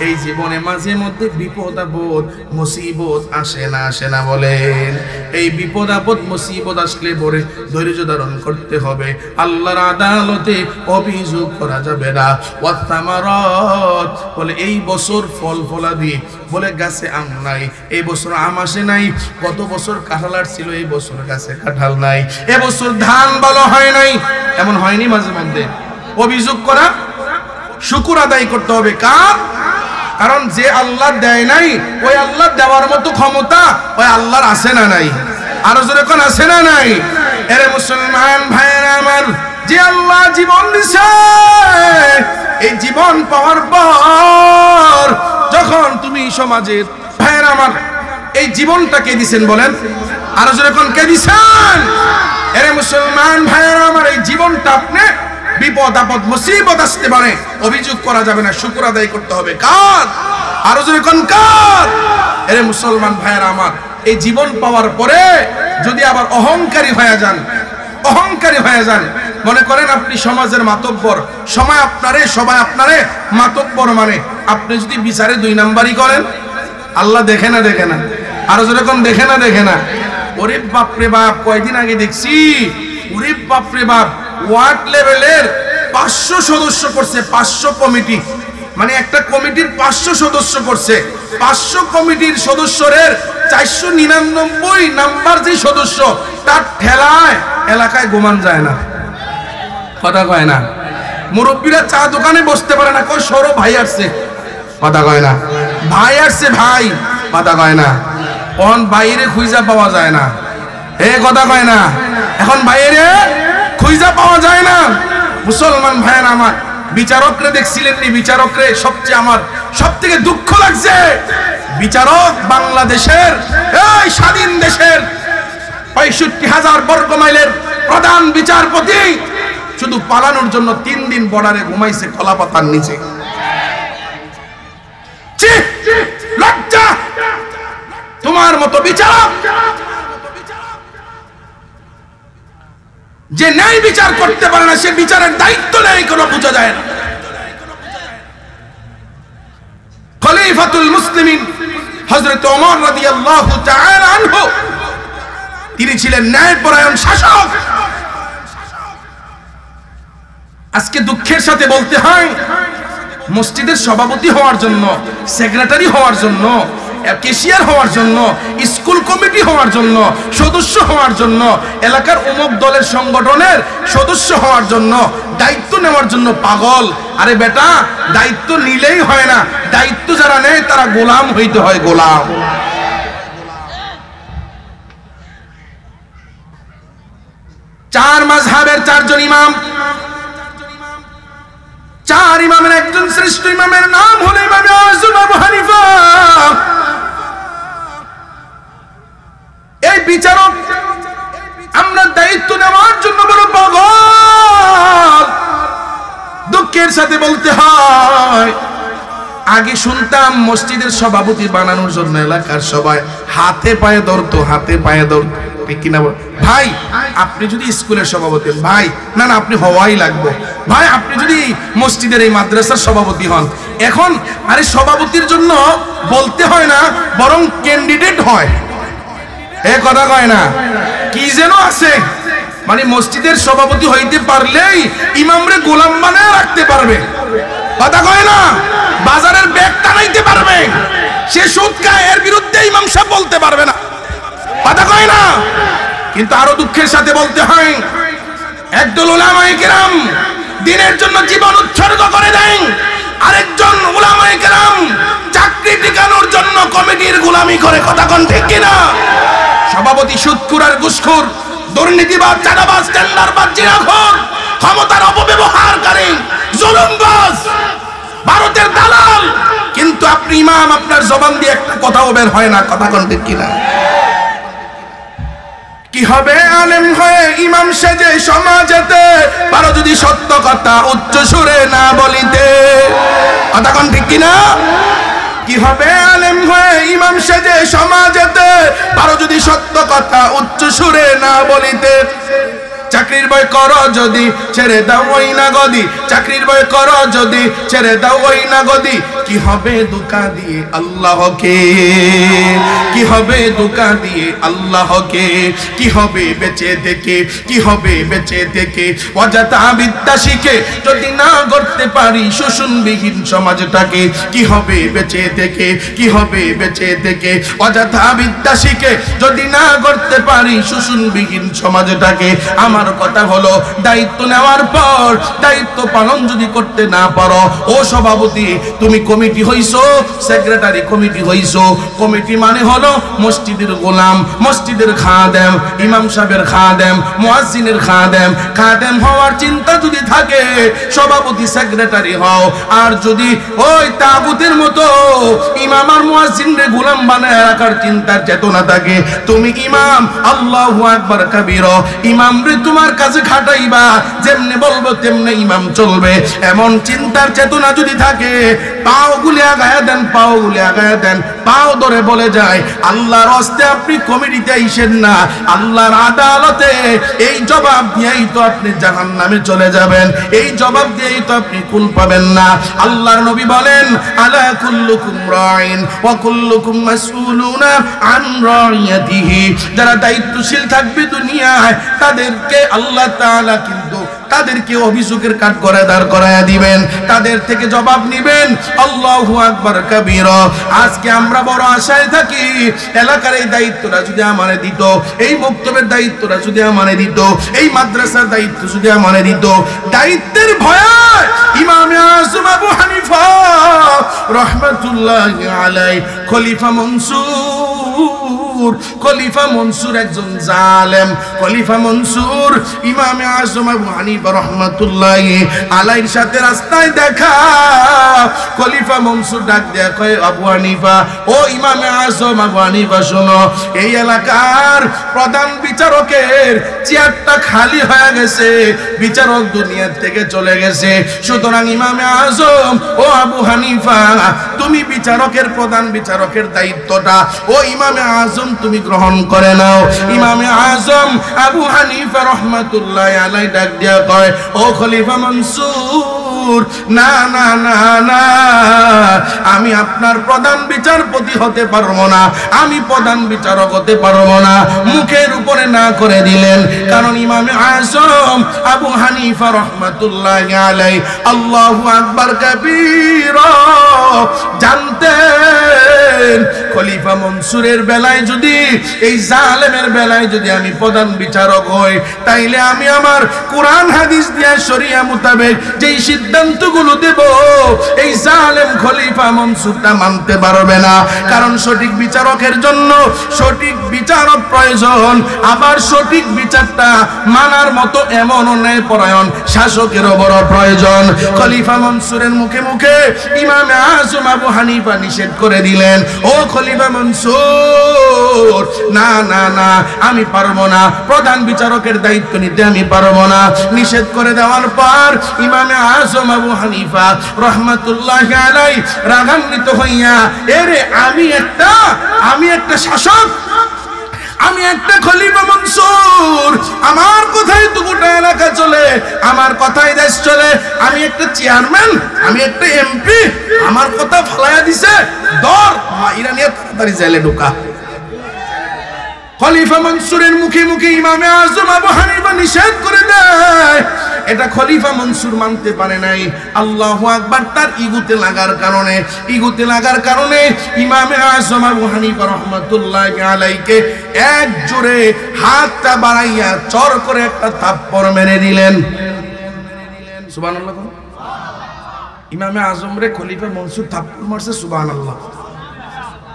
এই জীবনে মাঝে মধ্যে বিপদ আপদ মুসিবত আসে না, আসে না? বলেন এই বিপদ আপদ মুসিবত আসলে পরে ধৈর্য ধারণ করতে হবে। আল্লাহর আদালতে অভিযোগ করা যাবে না। ওয়াত্তামারাত, বলে এই বছর ফল ফলাদি, বলে গাছে আম নাই, এই বছর আম আসে নাই। গত বছর কাঁঠাল আসছিল, এই বছর গাছে কাঁঠাল নাই। এবছর ধান ভালো হয় নাই, এমন হয়নি? মাঝে মধ্যে অভিযোগ করা, শুকর আদায় করতে হবে। কার? কারণ যে আল্লাহ দেয় নাই, ওই আল্লাহ দেওয়ার মতো ক্ষমতা ওই আল্লাহর আছে না নাই? আরো জোরে কোন আছে না নাই? এরে মুসলমান ভাইয়েরা আমার, যে আল্লাহ জীবন দিছে, এই জীবন পাওয়ার পর যখন তুমি সমাজের ভাইয়েরা আমার, এই জীবনটা কে দিছেন? বলেন আরো জোরে কোন কে দিছেন? এরে মুসলমান ভাইয়েরা আমার, এই জীবনটা আপনি বিপদ আপদ মুসিবত আসতে পারে, অভিযোগ করা যাবে না, শুকর আদায় করতে হবে। কার? আরো জোরে কোন কার? এরে মুসলমান ভাইয়েরা আমার, এই জীবন পাওয়ার পরে যদি আবার অহংকারী হয়ে যান, অহংকারী হয়ে যান, মনে করেন আপনি সমাজের মাতব্বর, সবাই আপনারে মাতব্বর মানে, আপনি যদি বিচারে 2 নাম্বারই করেন, আল্লাহ দেখে না? দেখে না? আরো জোরে কোন দেখে না? দেখে না? ওরে বাপ রে বাপ, কয়দিন আগে দেখছি, ওরে বাপ রে বাপ, ওয়ার্ড লেভেলের 500 সদস্য করছে, 500 কমিটি, মানে একটা কমিটির 500 সদস্য করছে। 500 কমিটির সদস্যের 499 নাম্বার যে সদস্য, তার ঠেলায় এলাকায় ঘুমান যায় না। কথা কয় না? মুরব্বীরা চা দোকানে বসতে পারে না, কয় সরো ভাই আসছে। কথা কয় না? ভাই আসছে ভাই, কথা কয় না? এখন বাইরে খুঁজা পাওয়া যায় না, কথা কয় না? এখন বাইরে মুসলমান ভাইয়ের আমার, বিচারকরে দেখছিলেন নি? বিচারকরে সবচেয়ে আমার সবথেকে দুঃখ লাগছে, বিচারক বাংলাদেশের এই স্বাধীন দেশের ৬৫,০০০ বর্গ মাইলের প্রধান বিচারপতি শুধু পালানোর জন্য ৩ দিন বর্ডারে ঘুমাইছে কলা পাতার নিচে। লজ্জা! তোমার মতো বিচারক যে ন্যায় বিচার করতে পারে না, সে বিচারের দায়িত্ব নেই, কোনো বোঝা যায় না। খলিফাতুল মুসলিমিন হযরত ওমর রাদিয়াল্লাহু তাআলা আনহু, তিনি ছিলেন ন্যায়পরায়ণ শাসক। আজকে দুঃখের সাথে বলতে হয়, মসজিদের সভাপতি হওয়ার জন্য, সেক্রেটারি হওয়ার জন্য, ক্যাশিয়ার হওয়ার জন্য, স্কুল কমিটি হওয়ার জন্য, সদস্য হওয়ার জন্য, এলাকার অমুক দলের সংগঠনের সদস্য হওয়ার জন্য, দায়িত্ব নেওয়ার জন্য পাগল। আরে বেটা, দায়িত্ব নিলেই হয় না, দায়িত্ব যারা নেয় তারা গোলাম হইতে হয়, গোলাম। চার মাযহাবের 4 জন ইমাম, 4 ইমামের একজন শ্রেষ্ঠ ইমামের নাম হলো ইমাম আযম আবু হানিফা। এই বিচারক আমরা দায়িত্ব নেওয়ার জন্য বড় পাগল। দুঃখের সাথে বলতে হয়, আগে শুনতাম মসজিদের সভাপতি বানানোর জন্য এলাকার সবাই হাতে পায়ে ধরতো, হাতে পায়ে ধরতো, ঠিক কিনা? ভাই আপনি যদি স্কুলের সভাপতি, ভাই না না আপনি হওয়াই লাগবে, ভাই আপনি যদি মসজিদের এই মাদ্রাসার সভাপতি হন। এখন আরে সভাপতির জন্য বলতে হয় না, বরং ক্যান্ডিডেট হয়। এ কথা কয় না, কি যেন আছে, মানে মসজিদের সভাপতি হইতে পারলেই ইমামরে গোলাম বানায় রাখতে পারবে। কথা কয় না, বাজারের ব্যাগ টানাইতে পারবে, সে সুদ খায়, এর বিরুদ্ধে ইমাম সাহেব বলতে পারবে না। কথা কয় না। কিন্তু আরো দুঃখের সাথে বলতে হয়, একদল উলামায়ে কেরাম দ্বীনের জন্য জীবন উৎসর্গ করে দেন, আরেকজন উলামায়ে কেরাম চাকরি টিকানোর জন্য কমিটির গোলামি করে। কথা কোন ঠিক কিনা? সভাপতি সুদখোর আর ঘুষখোর, দুর্নীতিবাজ, চাঁদাবাজ, টেন্ডারবাজ, জিনাখোর, ক্ষমতার অপব্যবহারকারী, জুলুমবাজ, ভারতের দালাল। কিন্তু আপনি ইমাম, আপনার জবান দিয়ে একটা কথাও বের হয় না। কথা কোন ঠিক কিনা? কি হবে আলেম হয়ে ইমাম সেজে সমাজেতে, পারো যদি সত্য কথা উচ্চ সুরে না বলিতে। কথা কোন ঠিক কিনা? কি হবে আলেম হয়ে ইমাম সেজে সমাজেতে, পারো যদি সত্য কথা উচ্চ সুরে না বলিতে। চাকরির ভয় করো যদি ছেড়ে দাও ওই না গদি, চাকরির ভয় করো যদি ছেড়ে দাও ওই না গদি। কি হবে ধোঁকা দিয়ে আল্লাহকে, কি হবে ধোঁকা দিয়ে আল্লাহকে, কি হবে বেঁচে থেকে, কি হবে বেঁচে থেকে অযথা বিদ্যা শিখে যদি না গড়তে পারি শোষণবিহীন সমাজটাকে। কি হবে বেঁচে থেকে, কি হবে বেঁচে থেকে অযথা বিদ্যা শিখে যদি না গড়তে পারি শোষণবিহীন সমাজটাকে। আমার কথা হলো, দায়িত্ব নেওয়ার পর দায়িত্ব পালন যদি করতে না পারো, ও সভাপতি তুমি কমিটি হইছো, সেক্রেটারি কমিটি হইছো। কমিটি মানে হলো মসজিদের গোলাম, মসজিদের খাদেম, ইমাম সাহেবের খাদেম, মুয়াজ্জিনের খাদেম। খাদেম হওয়ার চিন্তা যদি থাকে, সভাপতি সেক্রেটারি হও। আর যদি ওই তাগুতের মতো ইমাম আর মুয়াজ্জিনরে গোলাম বানায় রাখার চিন্তার চেতনা থাকে, তুমি ইমাম আল্লাহু আকবার কাবীরা, ইমাম রে তোমার কাছে খাটাইবা, যেমনে বলবো তেমনে ইমাম চলবে, এমন চিন্তার চেতনা যদি থাকে, পাও গুলি আগায়া দেন, পাও গুলি আগায়া দেন, পাও ধরে বলে যায় আল্লাহর হস্তে আপনি কমিটিতে আইসেন না, আল্লাহর আদালতে এই জবাব দিয়েই তো আপনি জাহান্নামে চলে যাবেন, এই জবাব দিয়েই তো আপনি কুল পাবেন না। আল্লাহর নবী বলেন, আলা কুল্লুকুম রাইন ওয়া কুল্লুকুম মাসউলুনা আন রাইয়াতিহি। যারা দায়িত্বশীল থাকবে দুনিয়ায়, তাদেরকে আল্লাহ তাআলা কিন্তু তাদেরকে অভিযোগের কাঠ করে দাঁড় করায়া দিবেন, তাদের থেকে জবাব নিবেন। আল্লাহু আকবার কাবীরা। আজকে আমরা বড় আশায় থাকি, এলাকার এই দায়িত্বটা যদি আমারে দিত, এই বক্তব্যের দায়িত্বটা যদি আমারে দিত, এই মাদ্রাসার দায়িত্ব যদি আমারে দিত। দায়িত্বের ভয়ে ইমাম আযম আবু হানিফা রাহমাতুল্লাহি আলাইহি খলিফা মনসুর খলিফা মনসুর একজন জালেম। খলিফা মনসুর ইমামে আজম আবু হানিফা রাহমাতুল্লাহি আলাইহির সাথে রাস্তায় দেখা। খলিফা মনসুর ডাক দেয়া কয়, আবু হানিফা, ও ইমামে আজম আবু হানিফা, শোনো, এই এলাকার প্রধান বিচারকের চেয়ারটা খালি হয়ে গেছে, বিচারক দুনিয়া থেকে চলে গেছে। সুতরাং ইমামে আজম ও আবু হানিফা, তুমি বিচারকের প্রধান বিচারকের দায়িত্বটা ও ইমামে আজম তুমি গ্রহণ করে নাও। ইমামে আজম আবু হানিফা রাহমাতুল্লাহি আলাইহি ডাক দিয়া কয়, ও খলিফা মনসুর, না না না না, আমি আপনার প্রধান বিচারপতি হতে পারবো না, আমি প্রধান বিচারক হতে পারবো না। মুখের উপরে না করে দিলেন, কারণ ইমামে আজম আবু হানিফা রাহমাতুল্লাহি আলাইহি আল্লাহু আকবার কাবীরা জানতেন, খলিফা মনসুরের বেলায় যদি, এই জালেমের বেলায় যদি আমি প্রধান বিচারক হই, তাইলে আমি আমার কোরআন হাদিস দিয়া শরিয়া মোতাবেক যেই সিদ্ধান্তগুলো দেব, এই জালেম খলিফা মনসুরটা মানতে পারবে না। কারণ সঠিক বিচারকের জন্য সঠিক বিচারক প্রয়োজন, আবার সঠিক বিচারটা মানার মতো এমন ন্যায়পরায়ণ শাসকেরও বড় প্রয়োজন। খলিফা মনসুরের মুখে মুখে ইমামে আজম আবু হানিফা নিষেধ করে দিলেন, ও খলিফা মনসুর, না না না, আমি পারবো না, প্রধান বিচারকের দায়িত্ব নিতে আমি পারবো না। নিষেধ করে দেওয়ার পর ইমামে আজম আবু হানিফা রাহমাতুল্লাহি আলাইহি রাগান্বিত হইয়া, এরে আমি একটা শাসক, আমি একটা খলিফা মনসুর, আমার কথাই তো গোটা এলাকা চলে, আমার কথাই দেশ চলে, আমি একটা চেয়ারম্যান, আমি একটা এমপি, আমার কথা ফালাইয়া দিছে, ধর ইরানিয়া তাড়াতাড়ি জেলে ঢোকা। খলিফা মনসুরের মুখে মুখে ইমামে আজম আবু হানিফা নিষেধ করে দেয়। এটা খলিফা মনসুর মানতে পারে নাই। আল্লাহু আকবার, তার ইগুতে লাগার কারণে ইমামে আজম আবু হানিফা রাহমাতুল্লাহি আলাইহিকে এক জোরে হাতটা বাড়াইয়া চর করে একটা থাপ্পড় মেরে দিলেন। সুবহানাল্লাহ। ইমামে আজম রে খলিফা মনসুর থাপ্পড় মারছে, সুবহানাল্লাহ।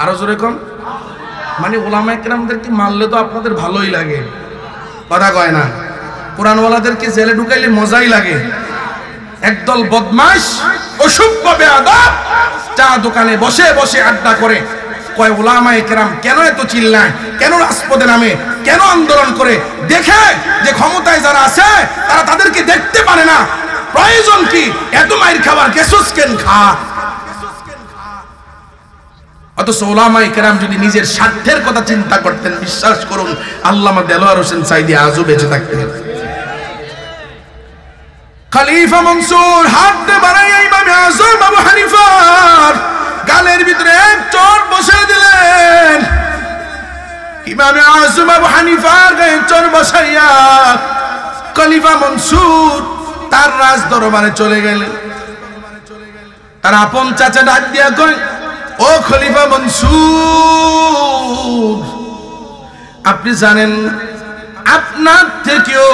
আরো জোরে কোন। মানে ওলামায়ে কেরামদেরকে মারলে তো আপনাদের ভালোই লাগে, কথা কয় না। কোরআনওয়ালাদেরকে জেলে ঢুকাইলে মজাই লাগে। একদল বদমাশ অসভ্য বেয়াদব চা দোকানে বসে বসে আড্ডা করে, কয় ওলামায়ে কেরাম কেন এত চিল্লায়, কেন রাজপথে নামে, কেন আন্দোলন করে, দেখে যে ক্ষমতায় যারা আছে তারা তাদেরকে দেখতে পারে না, প্রয়োজন কি এত মাইর খাবার, কেসুস কেন খা। অথচ ওলামায়ে কেরাম যদি নিজের স্বার্থের কথা চিন্তা করতেন, বিশ্বাস করুন আল্লামা দেলোয়ার হোসেন সাইদি আজও বেঁচে থাকতেন। খলিফা মনসুর হাত বাড়াইয়া ইমামে আজম আবু হানিফার গালের ভিতরে এক চড় বসিয়ে দিলেন। ইমামে আজম আবু হানিফার গায়ে চড় বসাইয়া খলিফা মনসুর তার রাজ দরবারে চলে গেলেন। তার আপন চাচা ডাক দিয়া কয়, ও খলিফা মনসুর, আপনি জানেন আপনার থেকেও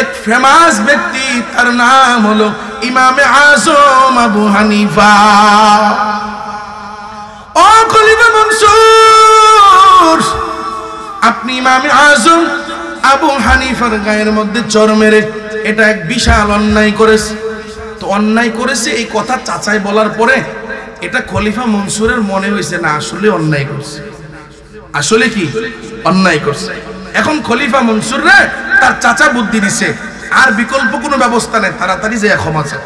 এক ফেমাস ব্যক্তি, তার নাম হলো ইমামে আজম আবু হানিফা। ও খলিফা মনসুর, আপনি ইমামে আজম আবু হানিফার গায়ের মধ্যে চড় মেরে এটা এক বিশাল অন্যায় করেছে। তো অন্যায় করেছে এই কথা চাচাই বলার পরে এটা খলিফা মনসুরের মনে হয়েছে না, আসলে অন্যায় করছে, আসলে কি অন্যায় করছে। এখন খলিফা মনসুর রে তার চাচা বুদ্ধি দিছে, আর বিকল্প কোনো ব্যবস্থা নেই, তাড়াতাড়ি যে ক্ষমা চাও।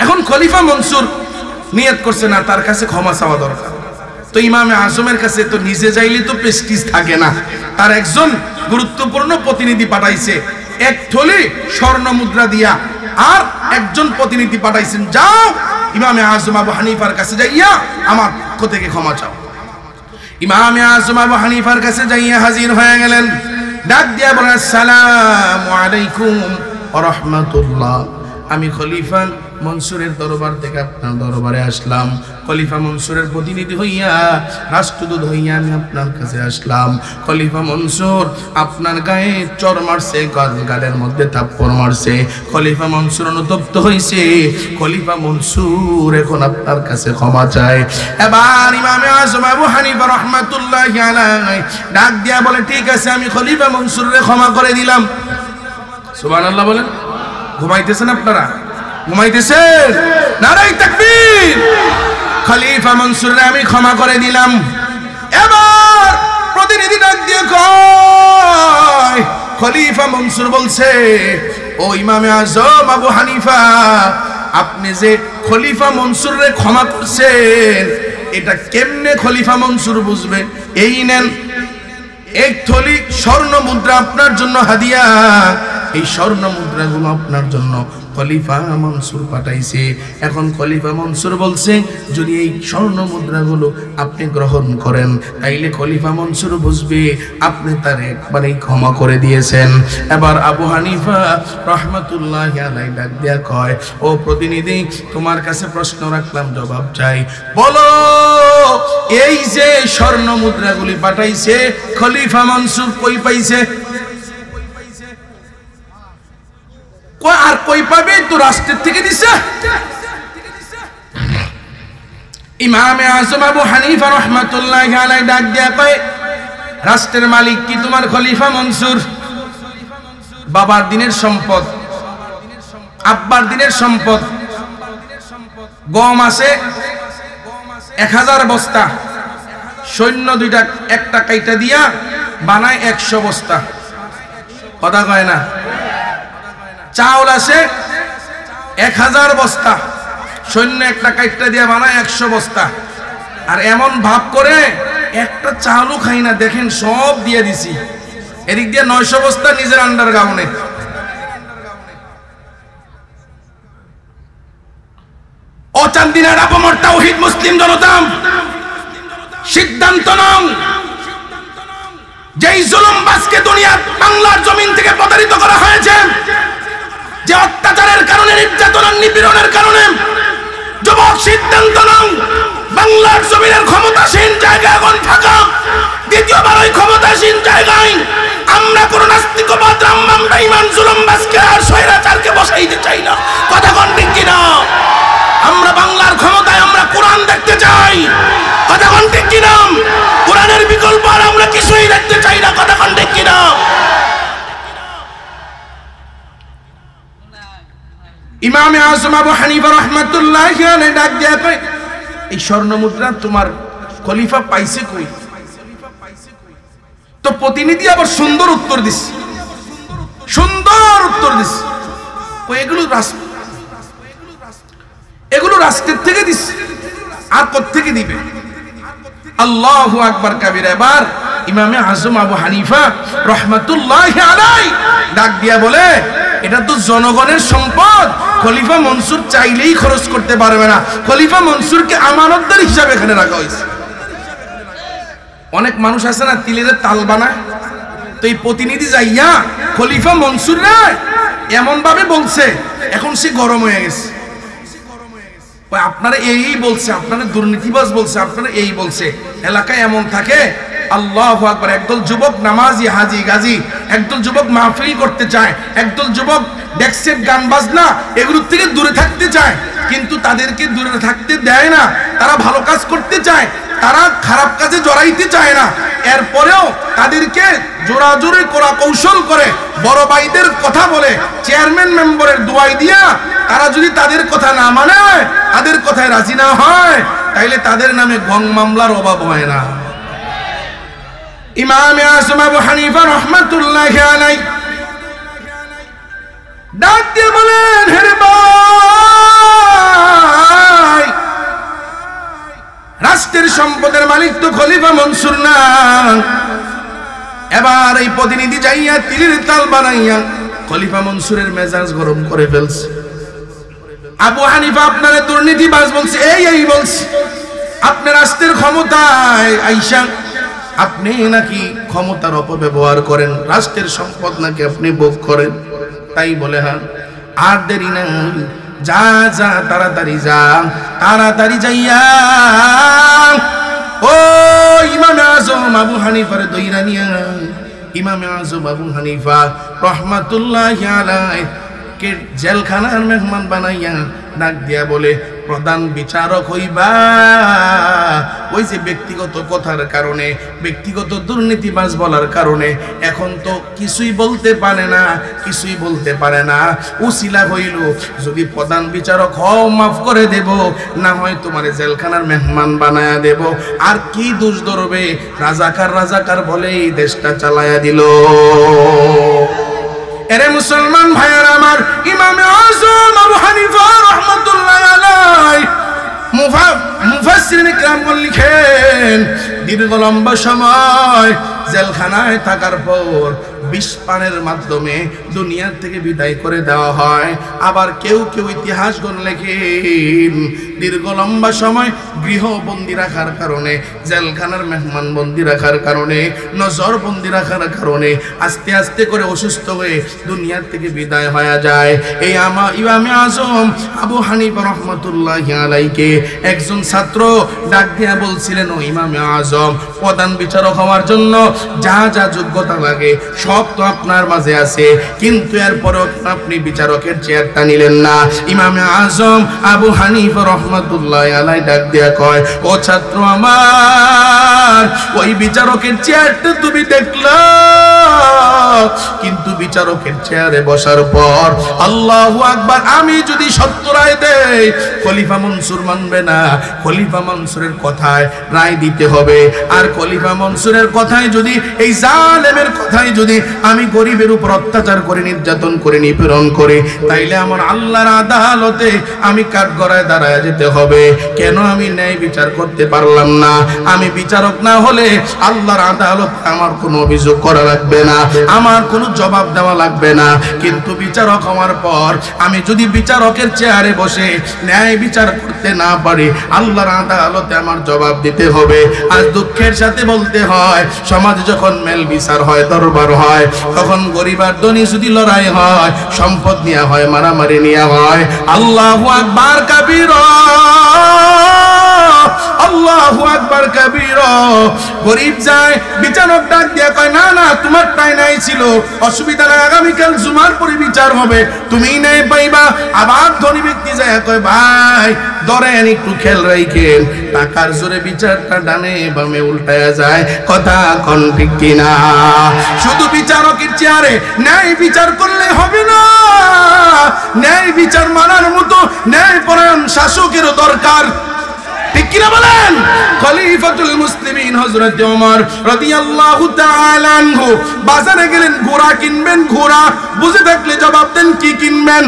এখন খলিফা মনসুর নিয়ত করছে না, তার কাছে ক্ষমা চাওয়া দরকার। তো ইমামে আজমের কাছে তো নিজে যাইলে তো প্রেস্টিজ থাকে না, তার একজন গুরুত্বপূর্ণ প্রতিনিধি পাঠাইছে, এক থলি স্বর্ণ মুদ্রা দিয়া, আর একজন প্রতিনিধি পাঠাইছেন, যাও ইমামে আজম আবু হানিফার কাছে যাইয়া আমার পক্ষ থেকে ক্ষমা চাও। ইমামে আজম আবু হানিফার কাছে যাইয়া হাজির হয়ে গেলেন। ডাক দিয়া বলেন, আসসালামু আলাইকুম ওয়া রাহমাতুল্লাহ, আমি খলিফা মনসুরের দরবার থেকে আপনার দরবারে আসলাম, খলিফা মনসুরের প্রতিনিধি হইয়া, রাষ্ট্রদূত হইয়া আমি আপনার কাছে আসলাম। খলিফা মনসুর আপনার গায়ে চর মারছে, গালের মধ্যে থাপ্পড় মারছে, খলিফা মনসুর অনুতপ্ত হয়েছে। খলিফা মনসুর এখন আপনার কাছে ক্ষমা চায়। এবার ইমামে আজম আবু হানিফা রাহমাতুল্লাহি আলাইহি ডাক দিয়া বলে, ঠিক আছে, আমি খলিফা মনসুরকে ক্ষমা করে দিলাম। সুবহানাল্লাহ বলেন। ঘুমাইতেছেন আপনারা? ঘুমাইতেছেন? নারায়ে তাকবীর। খলিফা মনসুরকে আমি ক্ষমা করে দিলাম। এবার প্রতিনিধি ডাক দিয়ে কয়, খলিফা মনসুর বলছে, ও ইমামে আজম আবু হানিফা, আপনি যে খলিফা মনসুরকে ক্ষমা করছেন, এটা কেমনে খলিফা মনসুর বুঝবে? এই নেন, এক থলি স্বর্ণ মুদ্রা আপনার জন্য হাদিয়া। এই স্বর্ণ মুদ্রাগুলো আপনার জন্য খলিফা মনসুর পাঠাইছে। এখন খলিফা মনসুর বলছে, যদি এই স্বর্ণ মুদ্রাগুলো আপনি গ্রহণ করেন, তাইলে খলিফা মনসুর বুঝবে আপনি তার একবারেই ক্ষমা করে দিয়েছেন। এবার আবু হানিফা রাহমাতুল্লাহি আলাইহি ডাক দিয়া কয়, ও প্রতিনিধি, তোমার কাছে প্রশ্ন রাখলাম, জবাব চাই। বলো, এই যে স্বর্ণ মুদ্রাগুলি পাঠাইছে খলিফা মনসুর কই পাইছে? আর কই পাবে? তো রাষ্ট্রের থেকে দিছে। ইমামে আজম আবু হানিফা রাহমাতুল্লাহি আলাইহি ডাক দিয়া কয়, রাষ্ট্রের মালিক কি তোমার খলিফা মনসুর? বাবার দিনের সম্পদ, আব্বার দিনের সম্পদ। গম আছে 1000 বস্তা, সৈন্য দুইটা একটা কাইটা দিয়া বানায় 100 বস্তা। কথা কয় না? চাউল আছে 1000 বস্তা, সৈন্য একটা কাইটা দিয়া বানায় 100 বস্তা। আর এমন ভাব করে একটা চাউলও খাই না, দেখেন সব দিয়ে দিছি। এদিক দিয়ে 900 বস্তা নিজের আন্ডারগ্রাউন্ডে। ও চান্দিনার আপমর তাওহীদ মুসলিম জনতা, সিদ্ধান্ত নাও, যেই জুলুমবাজকে দুনিয়া বাংলার জমিন থেকে প্রতারিত করা হয়েছে, যে অত্যাচারের কারণে, নির্যাতন আর নিপীড়নের কারণে, যুবক সিদ্ধান্ত নাও, বাংলার জমিনের ক্ষমতাসীন জায়গায় এখন থাকা, দ্বিতীয়বার ওই ক্ষমতাসীন জায়গায় আমরা কোন নাস্তিকবাদ, রামবাম, বেঈমান, জুলুমবাজকে আর স্বৈরাচারকে বসাইতে চাই না। কথা কোন ঠিক কিনা? আমরা বাংলার ক্ষমতায় আমরা কোরআন দেখতে চাই। কথা কোন ঠিক কিনা? কোরআনের বিকল্প আর আমরা কিছুই দেখতে চাই না। কথা কোন ঠিক কিনা? ইমামে আজম আবু হানিফা রাহমাতুল্লাহি আলাইহি ডাক দিয়া কয়, এই স্বর্ণ মুদ্রা তোমার খলিফা পাইছে কই? তো প্রতিনিধি আবার সুন্দর উত্তর দিছে, সুন্দর উত্তর দিছে, কই এগুলো রাষ্ট্রের থেকে দিছে, আর কোত্থেকে দিবে? আল্লাহু আকবার কাবীরা। এবার ইমামে আজম আবু হানিফা রাহমাতুল্লাহি আলাইহি ডাক দিয়া বলে, এটা তো জনগণের সম্পদ, খলিফা মনসুর চাইলেই খরচ করতে পারবে না। খলিফা মনসুরকে আমানতদার হিসাবে এখানে রাখা হয়েছে। অনেক মানুষ আছে না, তিলের তাল বানায়, তো এই প্রতিনিধি যাইয়া খলিফা মনসুর রে এমন ভাবে বলছে, এখন সে গরম হয়ে গেছে। আপনারা এই বলছে, আপনারা দুর্নীতিবাজ বলছে, আপনারা এই বলছে। এলাকায় এমন থাকে, আল্লাহু আকবার, একদল যুবক নামাজি, হাজি, গাজী, একদল যুবক মাহফিল করতে চায়, একদল যুবক ডেক্সেট, গান বাজনা এগুলোর থেকে দূরে থাকতে চায়, কিন্তু তাদেরকে দূরে থাকতে দেয় না। তারা ভালো কাজ করতে চায়, তারা খারাপ কাজে জড়াইতে চায় না। এরপরেও তাদেরকে জোরাজোরি করা কৌশল করে, বড় ভাইদের কথা বলে, চেয়ারম্যান মেম্বারের দোয়াই দিয়া তারা যদি তাদের কথা না মানে, তাদের কথায় রাজি না হয়, তাইলে তাদের নামে গং মামলার অভাব হয় না। ইমামে আজম আবু হানিফা রাহমাতুল্লাহি আলাইহি ডাক দিয়ে বলেন, হে ভাই, রাষ্ট্রের সম্পদের মালিক তো খলিফা মনসুর না। এবার এই প্রতিনিধি যাইয়া তিলের তাল বানাইয়া খলিফা মনসুরের মেজাজ গরম করে ফেলছে। আবু হানিফা আপনারা দুর্নীতিবাজ বলছে, এই বলছে, আপনি রাষ্ট্রের ক্ষমতায় আইসা আপনি নাকি ক্ষমতার অপব্যবহার করেন, রাষ্ট্রের সম্পদ নাকি আপনি ভোগ করেন। তাই বলে, হ্যাঁ, আর দেরি নাই, যা যা তাড়াতাড়ি যা, তাড়াতাড়ি যাইয়া ও ইমামে আজম আবু হানিফার দইরা নিয়া ইমামে আজম আবু হানিফা রহমাতুল্লাহি আলাইহি কে জেলখানার মেহমান বানাইয়া ডাক দিয়া বলে, প্রধান বিচারক হইবা। ওই যে ব্যক্তিগত কথার কারণে, ব্যক্তিগত দুর্নীতিবাজ বলার কারণে এখন তো কিছুই বলতে পারে না, কিছুই বলতে পারে না। উসিলা হইল, যদি প্রধান বিচারক হও মাফ করে দেব, না হয় তোমার জেলখানার মেহমান বানায়া দেব। আর কি দোষ ধরবে? রাজাকার রাজাকার বলে এই দেশটা চালায়া দিল। এরে মুসলমান ভাইয়ের আমার, ইমামে আজম আবু হানিফা রাহমাতুল্লাহি আলাইহি মুফাসসিরিন কিরামগণ লিখেন, দীর্ঘ লম্বা সময় জেলখানায় থাকার পর বিষ পানের মাধ্যমে দুনিয়া থেকে বিদায় করে দেওয়া হয়। আবার কেউ কেউ ইতিহাসগণ লেখেন, দীর্ঘ লম্বা সময় গৃহবন্দী রাখার কারণে, জেলখানার মেহমান বন্দি রাখার কারণে, নজরবন্দি রাখার কারণে আস্তে আস্তে করে অসুস্থ হয়ে দুনিয়া থেকে বিদায় হয়ে যায়। এই ইমামে আজম আবু হানিফা রহমাতুল্লাহি আলাইহিকে একজন ছাত্র ডাক দিয়া বলছিলেন, ও ইমামে আজম, প্রধান বিচারক হওয়ার জন্য যা যা যোগ্যতা লাগে সব তো আপনার মাঝে আছে, কিন্তু এরপরও আপনি বিচারকের চেয়ারটা নিলেন না। ইমামে আজম আবু হানিফা রহমাতুল্লাহি আলাইহি ডাক দিয়া কয়, ও ছাত্র আমার, ওই বিচারকের চেয়ারটা তুমি দেখলা, কিন্তু বিচারকের চেয়ারে বসার পর আল্লাহু আকবার আমি যদি সত্য রায় দেই, খলিফা মনসুর মানবে না। খলিফা মনসুরের কথায় রায় দিতে হবে। আর খলিফা মনসুরের কথায় যদি, এই জালেমের কথায় যদি আমি গরিবের উপর অত্যাচার করে, নির্যাতন করে, নিপীড়ন করে, তাইলে আমার আল্লাহর আদালতে আমি কাঠগড়ায় দাঁড়ায় যেতে হবে। কেন আমি ন্যায় বিচার করতে পারলাম না? আমি বিচারক না হলে আল্লাহর আদালতে আমার কোনো অভিযোগ করা লাগবে না, আমার কোনো জবাব দেওয়া লাগবে না। কিন্তু বিচারক হওয়ার পর আমি যদি বিচারকের চেয়ারে বসে ন্যায় বিচার করতে না পারি, আল্লাহর আদালতে আমার জবাব দিতে হবে। আজ দুঃখের সাথে বলতে হয়, সমাজে যখন মেল বিচার হয়, দরবার হয়, তখন গরিব আর ধনী যদি লড়াই হয়, সম্পদ নেওয়া হয়, মারামারি নেওয়া হয়। আল্লাহু আকবার কাবীরা, আল্লাহু আকবার কাবীরা। গরিব যায়, বিচারক ডাক দিয়া কয়, না না তোমারটাই নাই ছিল, অসুবিধা নাই, আগামীকাল জুমার পরে বিচার হবে, তুমিই নাই পাইবা। আবার ধনী ব্যক্তি যায় কয়, ভাই ধরেন একটু খেয়াল রাখেন, টাকার জোরে বিচারটা ডানে বামে উল্টায়া যায়। কথা কোন ঠিক কিনা? শুধু বিচারকের চেয়ারে ন্যায় বিচার করলে হবে না, ন্যায় বিচার মানার মতো ন্যায়পরায়ণ শাসকেরও দরকার। ঠিক কিনা বলেন? খলিফাতুল মুসলিমিন হযরত ওমর রাদিয়াল্লাহু তাআলা আনহু বাজারে গেলেন, ঘোড়া কিনবেন। ঘোড়া বুঝে থাকলে জবাব দেন, কি কিনবেন?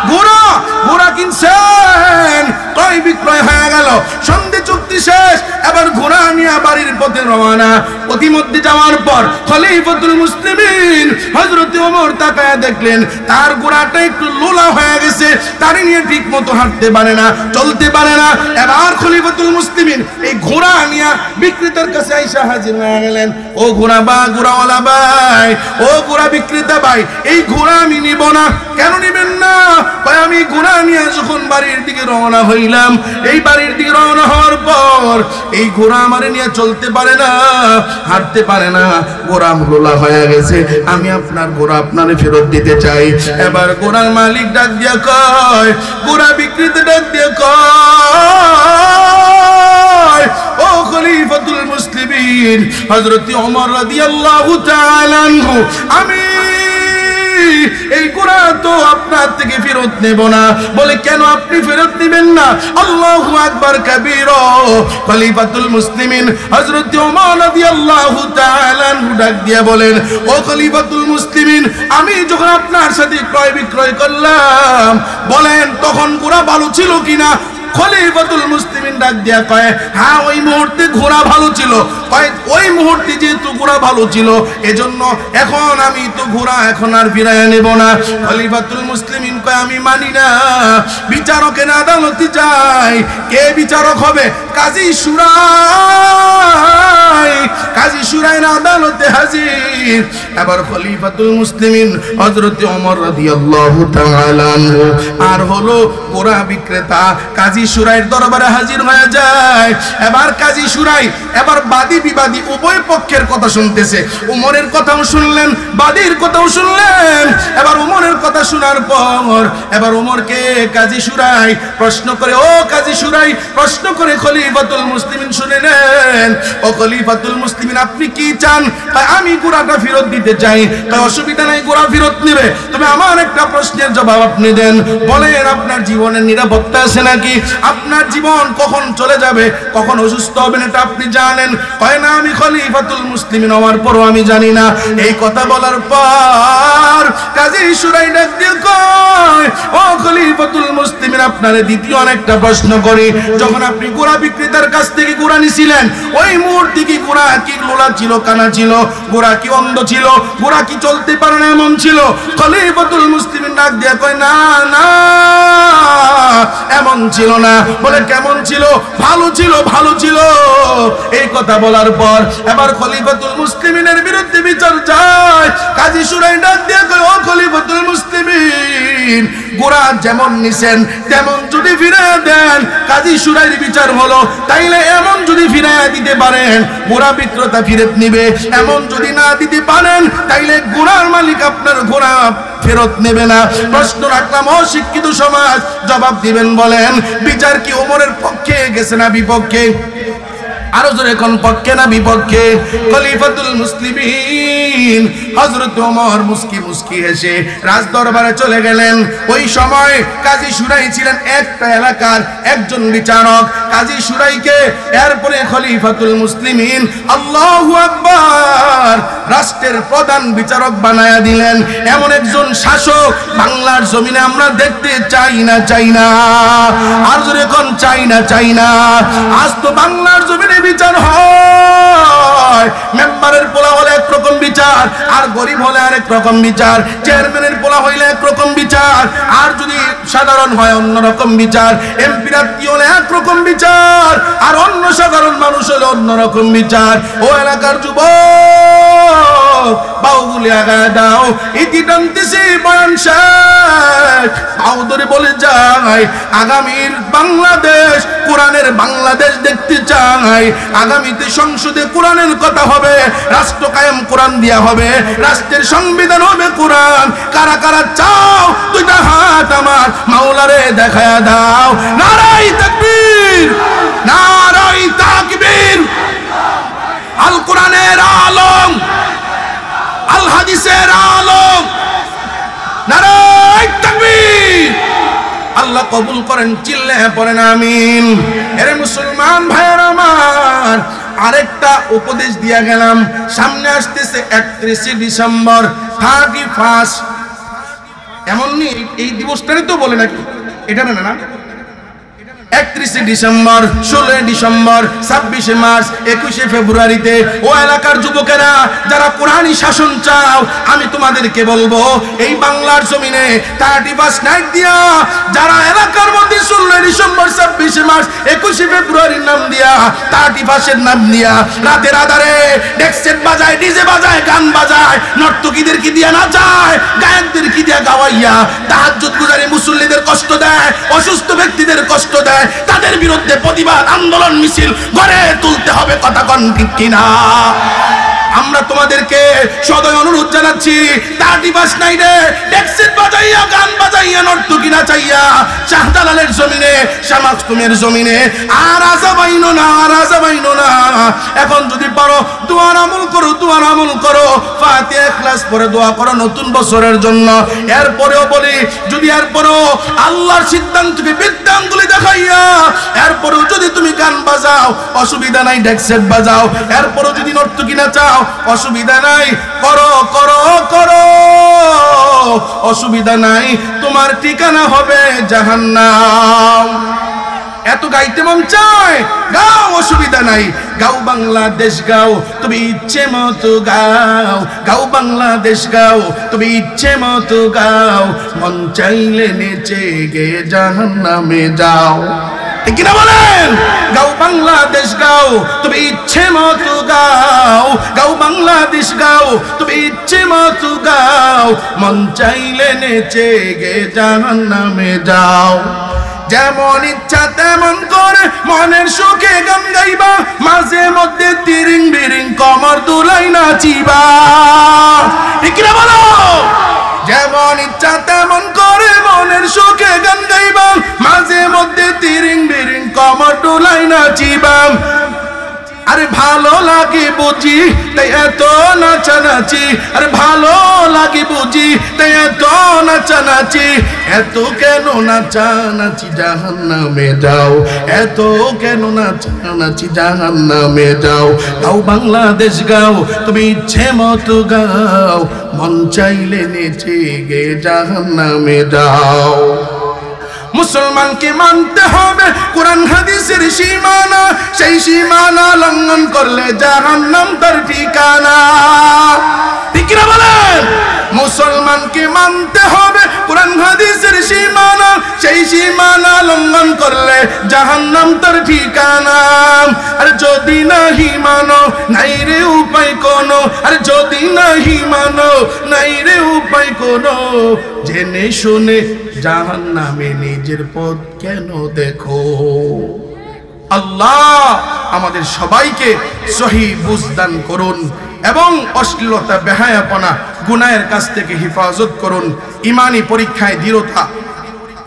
ঘোড়া। ঘোড়া কিনছেন, ক্রয় বিক্রয় হয়ে গেল, সন্ধি চুক্তি শেষ, এবার ঘোড়া নিয়ে বাড়ির পথে রওনা। প্রতিমধ্যে যাওয়ার পর খলিফাতুল মুসলিমিন হযরত ওমর তাকায়া দেখলেন তার ঘোড়াটা একটু লোলা হয়ে গেছে, তার নিয়ে ঠিক মতো হাঁটতে পারে না, চলতে পারে না। এবার খলিফাতুল মুসলিমিন এই ঘোড়া নিয়ে বিক্রেতার কাছে আইসা হাজির হয়ে গেলেন। ও ঘোড়া বা ঘোড়াওয়ালা ভাই, ও ঘোড়া বিক্রেতা ভাই, এই ঘোড়া আমি নিব না। কেন নিবেন না? ভাই আমি ঘোড়া নিয়ে যখন বাড়ির দিকে রওনা হইলাম, এই বাড়ির দিকে রওনা হওয়ার পর এই ঘোড়া আমার নিয়ে চলতে পারে না, হাঁটতে পারে না, ঘোড়া লোলা হয়ে গেছে, আমি আপনার ঘোড়া আপনারে ফেরত দিতে চাই। এবার ঘোড়ার মালিক ডাক দিয়া কয়, ঘোড়া বিক্রেতা ডাক দিয়া কয়, ও খলিফাতুল মুসলিমিন হযরত ওমর রাদিয়াল্লাহু তাআলা আনহু, আমি এই ঘোড়া তো আপনার থেকে ফেরত নেব না। বলে, কেন আপনি ফেরত নেবেন না? আল্লাহু আকবার কাবীরা। খলিফাতুল মুসলিমিন হযরত ওমর রাদিয়াল্লাহু তাআলা আনহু ডাক দিয়া বলেন, ও খলিফাতুল মুসলিমিন, আমি যখন আপনার সাথে ক্রয় বিক্রয় করলাম, বলেন তখন ঘোড়া ভালো ছিল কিনা? খলিফাতুল মুসলিমিন ডাক দিয়া কয়, হ্যাঁ ওই মুহূর্তে ঘোড়া ভালো ছিল, ওই মুহূর্তে যেহেতু ঘোড়া ভালো ছিল, এজন্য এখন আমি তো ঘোড়া এখন আর ফিরাইয়া নেব না। খলিফাতুল মুসলিমিন কয় আমি মানি না, বিচারকের আদালতে যাই। কে বিচারক হবে? কাজী শুরাই। কাজী শুরাইয়ের আদালতে হাজির। এবার খলিফাতুল মুসলিমিন হযরত ওমর রাদিয়াল্লাহু তাআলা আনহু আর হলো ঘোড়া বিক্রেতা কাজী শুরাইয়ের দরবারে হাজির হয়ে যায়। এবার কাজী শুরাই এবার বাদী বিবাদী উভয় পক্ষের কথা শুনতেছে। উমরের কথাও শুনলেন, বাদীর কথাও শুনলেন। এবার উমরের কথা শোনার পর এবার উমরকে কাজী শুরাই প্রশ্ন করে, ও কাজী শুরাই প্রশ্ন করে খলিফাতুল মুসলিমিন শুনে নেন। ও খলিফাতুল মুসলিমিন আপনি কি চান? আমি ঘোড়াটা ফেরত দিতে চাই। অসুবিধা নাই, ঘোড়া ফেরত নেবে, তবে আমার একটা প্রশ্নের জবাব আপনি দেন। বলেন আপনার জীবনের নিরাপত্তা আছে নাকি? আপনার জীবন কখন চলে যাবে, কখন অসুস্থ হবেন এটা আপনি জানেন? কয় না, আমি খলিফাতুল মুসলিমিন হওয়ার পরও আমি জানি না। এই কথা বলার পর কাজী শুরাই ডাক দিয়ে কয়, ও খলিফাতুল মুসলিমিন আপনারে দ্বিতীয় আরেকটা প্রশ্ন করি। যখন আপনি ঘোড়া বিক্রেতার কাছ থেকে ঘোড়া নিছিলেন, ওই মুহূর্তে কি ঘোড়া কি লোলা ছিল, কানা ছিল? ঘোড়া কি অন্ধ ছিল? ঘোড়া কি চলতে পারে না এমন ছিল? খলিফাতুল মুসলিমিন ডাক দিয়ে কয়, না না এমন ছিল না। বলে কেমন ছিল? ভালো ছিল, ভালো ছিল। এই কথা বলার পর এবার খলিফাতুল মুসলিমিনের বিরুদ্ধে বিচার যায়। কাজী শুরাই ডাক দিয়ে কয়, ও খলিফাতুল মুসলিমিন ঘোড়া যেমন নিছেন তেমন যদি ফিরিয়ে দেন কাজী শুরাইয়ের বিচার হলো। তাইলে এমন যদি ফিরিয়ে দিতে পারেন ঘোড়া বিক্রেতা ফিরত নিবে, এমন যদি না দিতে পারেন তাইলে ঘোড়ার মালিক আপনার ঘোড়া ফেরত নেবে না। প্রশ্ন রাখলাম, অশিক্ষিত সমাজ জবাব দিবেন, বলেন বিচার কি ওমরের পক্ষে গেছে না বিপক্ষে? আরো জোরে এখন পক্ষে না বিপক্ষে? খলিফাতুল মুসলিমিন হযরত ওমর মুস্কি মুস্কি হেসে রাজ দরবারে চলে গেলেন। ওই সময় কাজী শুরাই ছিলেন একটা এলাকার একজন বিচারক। কাজী শুরাইকে এরপরে খলিফাতুল মুসলিমিন আল্লাহু আকবার রাষ্ট্রের প্রধান বিচারক বানায়া দিলেন। এমন একজন শাসক বাংলার জমিনে আমরা দেখতে চাই না, চাই না। আর জোরে এখন চাই না, চাই না। আজ তো বাংলার জমিনে বিচার হয়, মেম্বারের পোলা হলে একরকম বিচার, আর গরিব হলে আরেক রকম বিচার। চেয়ারম্যানের পোলা হইলে একরকম বিচার, আর যদি সাধারণ হয় অন্যরকম বিচার। এমপির আত্মীয় হলে একরকম বিচার, আর অন্য সাধারণ মানুষ হলে অন্যরকম বিচার। ও এলাকার যুবক বাউগুলি আগায় দাও, ইতি টানতেছি বয়ান শেষ। বাউ ধরে বলে যায় আগামীর বাংলাদেশ কোরআনের বাংলাদেশ দেখতে চাই। আগামীতে সংসদে কোরআনের কথা হবে, রাষ্ট্র কায়েম কোরআন দিয়া হবে, রাষ্ট্রের সংবিধান হবে কোরআন। কারা কারা চাও দুইটা হাত আমার মাওলারে দেখায়া দাও। নারাই তাকবীর, নারাই তাকবীর। আল কোরআনের আলম, আল হাদিসের আলম, নারাই তাকবীর। আল্লাহ কবুল করেন, চিল্লে পড়েন আমিন। এরে মুসলমান ভাইয়ের আমার, আরেকটা উপদেশ দিয়া গেলাম। সামনে আসতেছে 31 ডিসেম্বর, 31। এমন নেই এই দিবসটারই তো বলে নাকি, এটা না না 31 ডিসেম্বর, 16 ডিসেম্বর, 26 মার্চ, 21 ফেব্রুয়ারিতে ও এলাকার যুবকেরা যারা কোরআনী শাসন চাও, আমি তোমাদেরকে বলবো এই বাংলার জমিনে 31 নাইট দিয়া যারা এলাকার মধ্যে 16 ডিসেম্বর, 26 মার্চ, 21 ফেব্রুয়ারির নাম দিয়া 31 এর নাম দিয়া রাতের আধারে ডেক সেট বাজায়, ডিজে বাজায়, গান বাজায়, নর্তকীদের কি দিয়া নাচায়, গায়কদের কি দিয়া গাওয়াইয়া তাহাজ্জুদ গুজারি মুসল্লিদের কষ্ট দেয়, অসুস্থ ব্যক্তিদের কষ্ট দেয়, তাদের বিরুদ্ধে প্রতিবাদ আন্দোলন মিছিল গড়ে তুলতে হবে। কথা কোন ঠিক কিনা? আমরা তোমাদেরকে সদয় অনুরোধ জানাচ্ছি, 31 নাইটে ডেক্সিট বাজাইয়া, গান বাজাইয়া, নর্তকী নাচাইয়া শাহজালালের জমিনে, শামাখতুমের জমিনে আর আজাবাইনো না, আর আজাবাইনো না। এখন যদি পারো দোয়ার আমল করো, দোয়ার আমল করো, ফাতিহা ইখলাস পড়ে দোয়া করো নতুন বছরের জন্য। এরপরেও বলি, যদি এরপরেও আল্লাহর সিদ্ধান্তকে বিদ্যাঙ্গুলি দেখাইয়া এরপরেও যদি তুমি গান বাজাও অসুবিধা নাই, ডেক্সেট বাজাও, এরপরেও যদি নর্তকী নাচাও অসুবিধা নাই, করো করো করো, অসুবিধা নাই, তোমার ঠিকানা হবে জাহান্নাম। এত গাইতে মন চায়, গাও, অসুবিধা নাই। গাও বাংলাদেশ গাও, তুমি ইচ্ছে মতো গাও। গাও বাংলাদেশ গাও, তুমি ইচ্ছে মতো গাও। মন চাইলে নেচে গে জাহান্নামে যাও। ঠিক কিনা বলেন? গাও বাংলাদেশ গাও, তুমি ইচ্ছে মতো গাও। গাও বাংলাদেশ গাও, তুমি ইচ্ছে মতো গাও। মন চাইলে নেচে গে জাহান্নামে যাও। যেমন ইচ্ছা তেমন করে মনের সুখে গান গাইবা, মাঝে মধ্যে তিরিং বিরিং কমর দুলাই নাচিবা। ঠিক না বলো? যেমন ইচ্ছা তেমন করে মনের সুখে গান গাইবা, মাঝে মধ্যে তিরিং বিরিং কমর দুলাই নাচিবা। আরে ভালো লাগে বুঝি তাই এত নাচানাচি, আরে ভালো লাগে বুঝি তাই এত নাচানাচি। এত কেন নাচানাচি জাহান্নামে যাও, এত কেন নাচানাচি জাহান্নামে যাও। গাও বাংলাদেশ গাও, তুমি ইচ্ছে মতো গাও। মন চাইলে নেচে গে জাহান্নামে যাও। মুসলমানকে মানতে হবে কোরআন হাদিসের সীমানা, সেই সীমানা লঙ্ঘন করলে জাহান্নাম তার ঠিকানা। ঠিক না বলেন? মুসলমানকে মানতে হবে কোরআন হাদিসের সীমানা, সেই সীমানা লঙ্ঘন করলে জাহান্নাম তার ঠিকানা। আর যদি নাহি মানো নাই রে উপায় কোনো, আর যদি নাহি মানো নাই রে উপায় কোনো। জেনে শুনে জাহান্নামে নিজের পথ কেন দেখো? আল্লাহ আমাদের সবাইকে সহি বুঝদান করুন এবং অশ্লীলতা, বেহায়াপনা, গুনাহের কাছ থেকে হেফাজত করুন। ইমানি পরীক্ষায় দৃঢ়তা